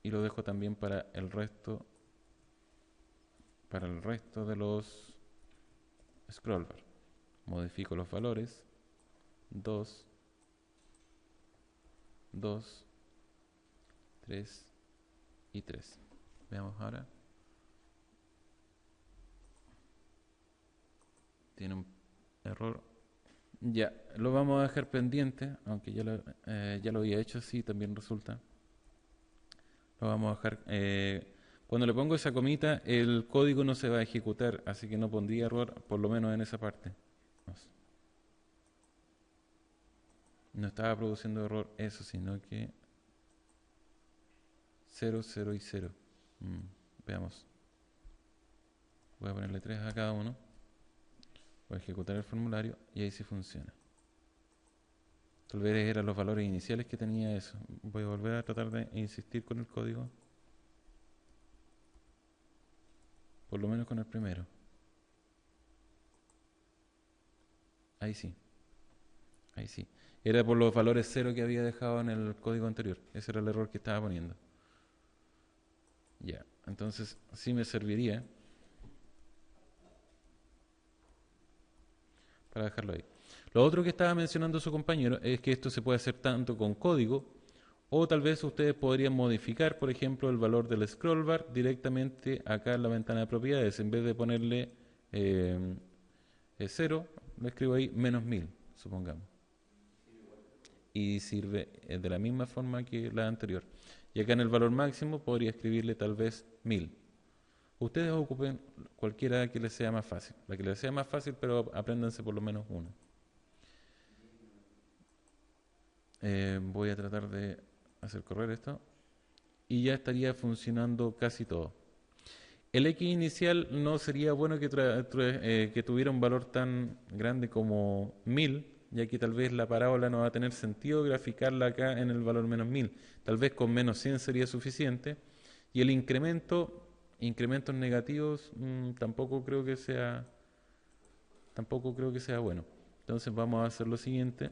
y lo dejo también para el resto para el resto de los scroll bar. Modifico los valores 2, 2, 3 y 3. Veamos ahora. Tiene un error. Ya, lo vamos a dejar pendiente, aunque ya lo había hecho así, también resulta. Lo vamos a dejar. Cuando le pongo esa comita, el código no se va a ejecutar, así que no pondría error, por lo menos en esa parte. No estaba produciendo error eso, sino que 0, 0 y 0. Veamos. Voy a ponerle 3 a cada uno. Voy a ejecutar el formulario y ahí sí funciona. Tal vez eran los valores iniciales que tenía eso. Voy a volver a tratar de insistir con el código. Por lo menos con el primero. Ahí sí. Ahí sí. Era por los valores 0 que había dejado en el código anterior. Ese era el error que estaba poniendo. Ya, entonces sí me serviría para dejarlo ahí. Lo otro que estaba mencionando su compañero es que esto se puede hacer tanto con código o tal vez ustedes podrían modificar, por ejemplo, el valor del scroll bar directamente acá en la ventana de propiedades. En vez de ponerle 0, le escribo ahí -1000, supongamos. Y sirve de la misma forma que la anterior. Y acá en el valor máximo podría escribirle tal vez 1000. Ustedes ocupen cualquiera que les sea más fácil. La que les sea más fácil, pero apréndanse por lo menos una. Voy a tratar de hacer correr esto. Y ya estaría funcionando casi todo. El X inicial no sería bueno que tuviera un valor tan grande como 1000, ya que tal vez la parábola no va a tener sentido graficarla acá en el valor -1000. Tal vez con -100 sería suficiente. Y el incrementos negativos, tampoco creo que sea bueno. Entonces vamos a hacer lo siguiente.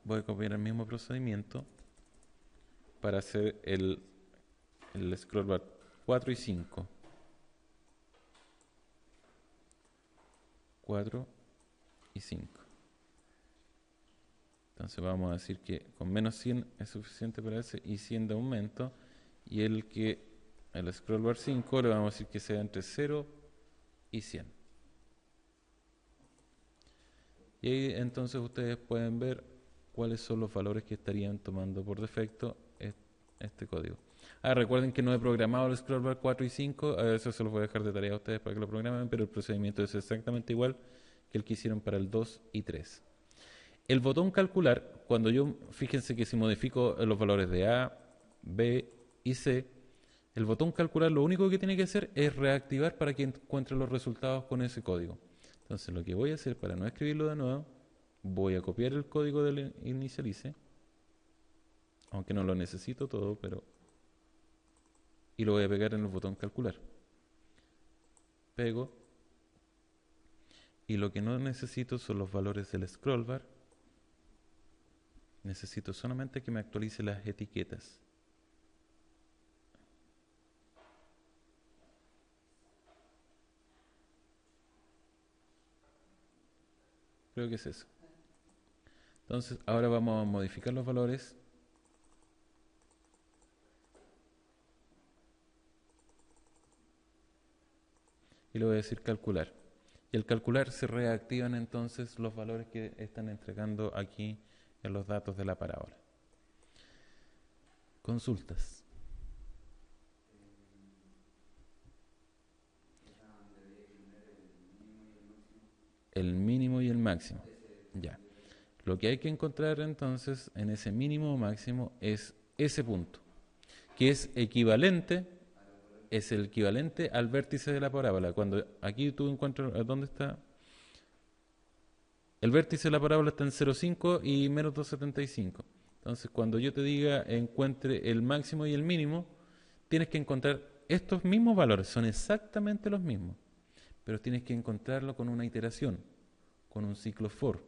Voy a copiar el mismo procedimiento para hacer el scroll bar 4 y 5. 4 y 5. Entonces vamos a decir que con -100 es suficiente para ese y 100 de aumento. Y el scroll bar 5 le vamos a decir que sea entre 0 y 100. Y ahí entonces ustedes pueden ver cuáles son los valores que estarían tomando por defecto este código. Recuerden que no he programado el scroll bar 4 y 5, eso se los voy a dejar de tarea a ustedes para que lo programen, pero el procedimiento es exactamente igual que el que hicieron para el 2 y 3. El botón calcular, fíjense que si modifico los valores de A, B y C, el botón calcular lo único que tiene que hacer es reactivar para que encuentre los resultados con ese código. Entonces lo que voy a hacer para no escribirlo de nuevo, voy a copiar el código del inicialize, aunque no lo necesito todo, y lo voy a pegar en el botón calcular. Pego, y lo que no necesito son los valores del scroll bar. Necesito solamente que me actualice las etiquetas. Creo que es eso. Entonces, ahora vamos a modificar los valores. Y le voy a decir calcular. Y al calcular se reactivan entonces los valores que están entregando aquí en los datos de la parábola. Consultas. El mínimo y el máximo. Ya. Lo que hay que encontrar entonces en ese mínimo o máximo es ese punto, que es el equivalente al vértice de la parábola. Cuando aquí tú encuentras, ¿dónde está? El vértice de la parábola está en 0,5 y menos 2,75. Entonces, cuando yo te diga encuentre el máximo y el mínimo, tienes que encontrar estos mismos valores, son exactamente los mismos, pero tienes que encontrarlo con una iteración, con un ciclo for.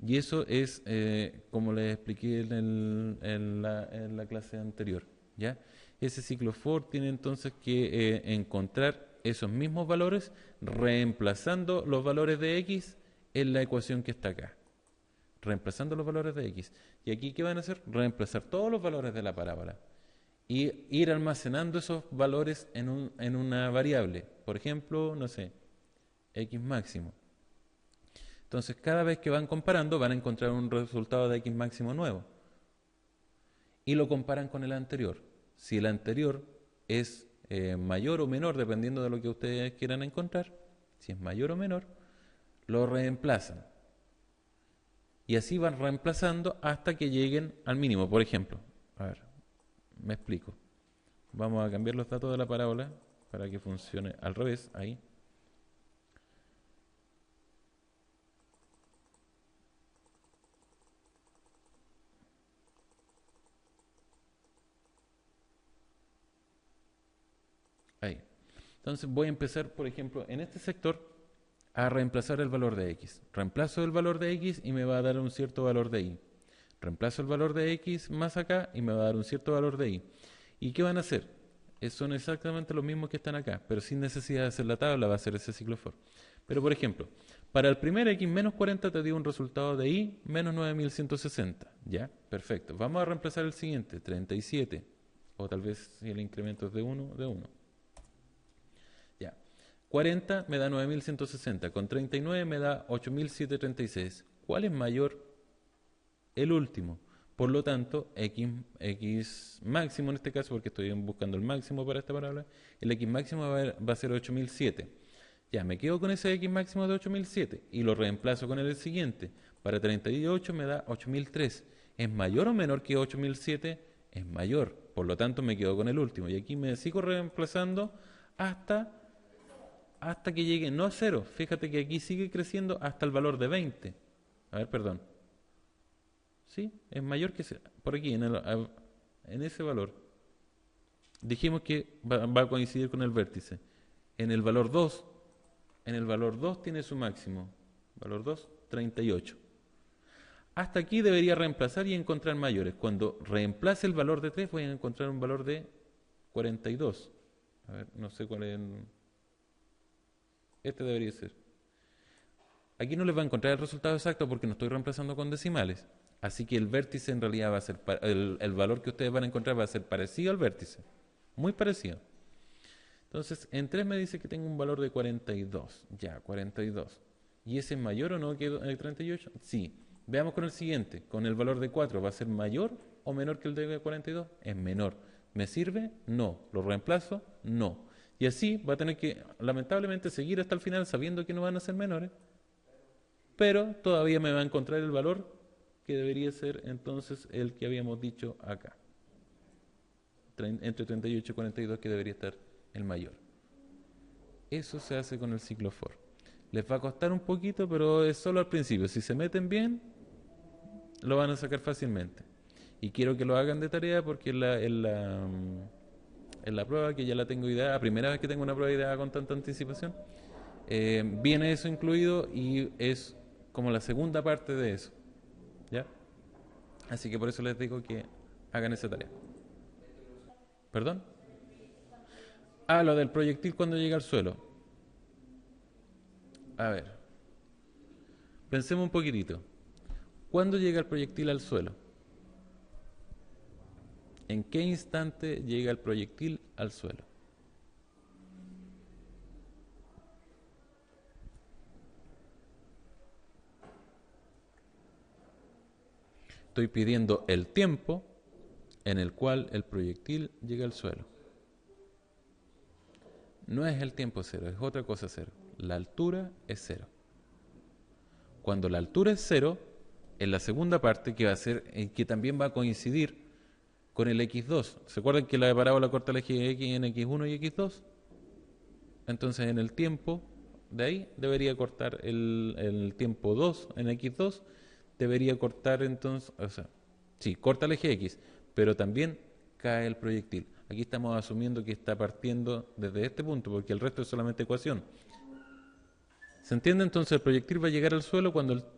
Y eso es, como les expliqué en la clase anterior. ¿ya? Ese ciclo for tiene entonces que encontrar esos mismos valores reemplazando los valores de x en la ecuación que está acá. Reemplazando los valores de x. ¿Y aquí qué van a hacer? Reemplazar todos los valores de la parábola. Y ir almacenando esos valores en una variable. Por ejemplo, no sé, x máximo. Entonces, cada vez que van comparando, van a encontrar un resultado de x máximo nuevo. Y lo comparan con el anterior. Si el anterior es mayor o menor, dependiendo de lo que ustedes quieran encontrar, si es mayor o menor, lo reemplazan. Y así van reemplazando hasta que lleguen al mínimo. Por ejemplo, a ver, me explico. Vamos a cambiar los datos de la parábola para que funcione al revés, ahí. Ahí. Entonces voy a empezar, por ejemplo, en este sector a reemplazar el valor de x. Reemplazo el valor de x y me va a dar un cierto valor de y. Reemplazo el valor de x más acá y me va a dar un cierto valor de y. ¿Y qué van a hacer? Son exactamente los mismos que están acá, pero sin necesidad de hacer la tabla, va a ser ese ciclo for. Pero por ejemplo, para el primer x menos 40 te dio un resultado de y menos 9160. ¿Ya? Perfecto. Vamos a reemplazar el siguiente, 37. O tal vez si el incremento es de 1, de 1. 40 me da 9160, con 39 me da 8736. ¿Cuál es mayor? El último. Por lo tanto, x máximo en este caso, porque estoy buscando el máximo para esta parábola, el x máximo va a ser 8007. Ya, me quedo con ese x máximo de 8007 y lo reemplazo con el siguiente. Para 38 me da 8003. ¿Es mayor o menor que 8007? Es mayor. Por lo tanto, me quedo con el último. Y aquí me sigo reemplazando hasta que llegue, no a 0, fíjate que aquí sigue creciendo hasta el valor de 20. A ver, perdón. ¿Sí? Es mayor que por aquí, en ese valor. Dijimos que va a coincidir con el vértice. En el valor 2 tiene su máximo. Valor 2, 38. Hasta aquí debería reemplazar y encontrar mayores. Cuando reemplace el valor de 3 voy a encontrar un valor de 42. A ver, no sé cuál es... Este debería ser. Aquí no les va a encontrar el resultado exacto porque no estoy reemplazando con decimales. Así que el vértice en realidad va a ser, el valor que ustedes van a encontrar va a ser parecido al vértice. Muy parecido. Entonces, en 3 me dice que tengo un valor de 42. Ya, 42. ¿Y ese es mayor o no que el 38? Sí. Veamos con el siguiente. Con el valor de 4, ¿va a ser mayor o menor que el de 42? Es menor. ¿Me sirve? No. ¿Lo reemplazo? No. Y así va a tener que, lamentablemente, seguir hasta el final sabiendo que no van a ser menores, pero todavía me va a encontrar el valor que debería ser entonces el que habíamos dicho acá. Entre 38 y 42 que debería estar el mayor. Eso se hace con el ciclo for. Les va a costar un poquito, pero es solo al principio. Si se meten bien, lo van a sacar fácilmente. Y quiero que lo hagan de tarea porque en la prueba, que ya la tengo ideada, primera vez que tengo una prueba ideada con tanta anticipación, viene eso incluido y es como la segunda parte de eso. ¿Ya? Así que por eso les digo que hagan esa tarea. ¿Perdón? Ah, lo del proyectil cuando llega al suelo. A ver, pensemos un poquitito. ¿Cuándo llega el proyectil al suelo? ¿En qué instante llega el proyectil al suelo? Estoy pidiendo el tiempo en el cual el proyectil llega al suelo. No es el tiempo cero, es otra cosa cero. La altura es cero. Cuando la altura es cero, en la segunda parte, que va a ser, que también va a coincidir con el x2. ¿Se acuerdan que la parábola corta el eje x en x1 y x2? Entonces en el tiempo de ahí debería cortar el tiempo 2 en x2, debería cortar entonces, o sea, sí, corta el eje x, pero también cae el proyectil. Aquí estamos asumiendo que está partiendo desde este punto, porque el resto es solamente ecuación. ¿Se entiende? Entonces el proyectil va a llegar al suelo cuando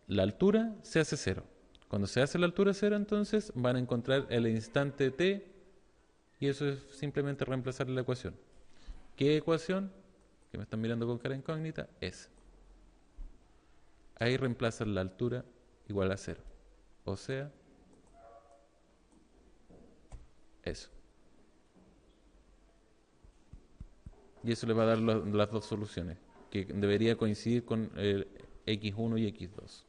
la altura se hace cero. Cuando se hace la altura cero, entonces van a encontrar el instante t y eso es simplemente reemplazar la ecuación. ¿Qué ecuación? Que me están mirando con cara incógnita, es. Ahí reemplazan la altura igual a 0. O sea, eso. Y eso le va a dar las dos soluciones, que debería coincidir con el x1 y x2.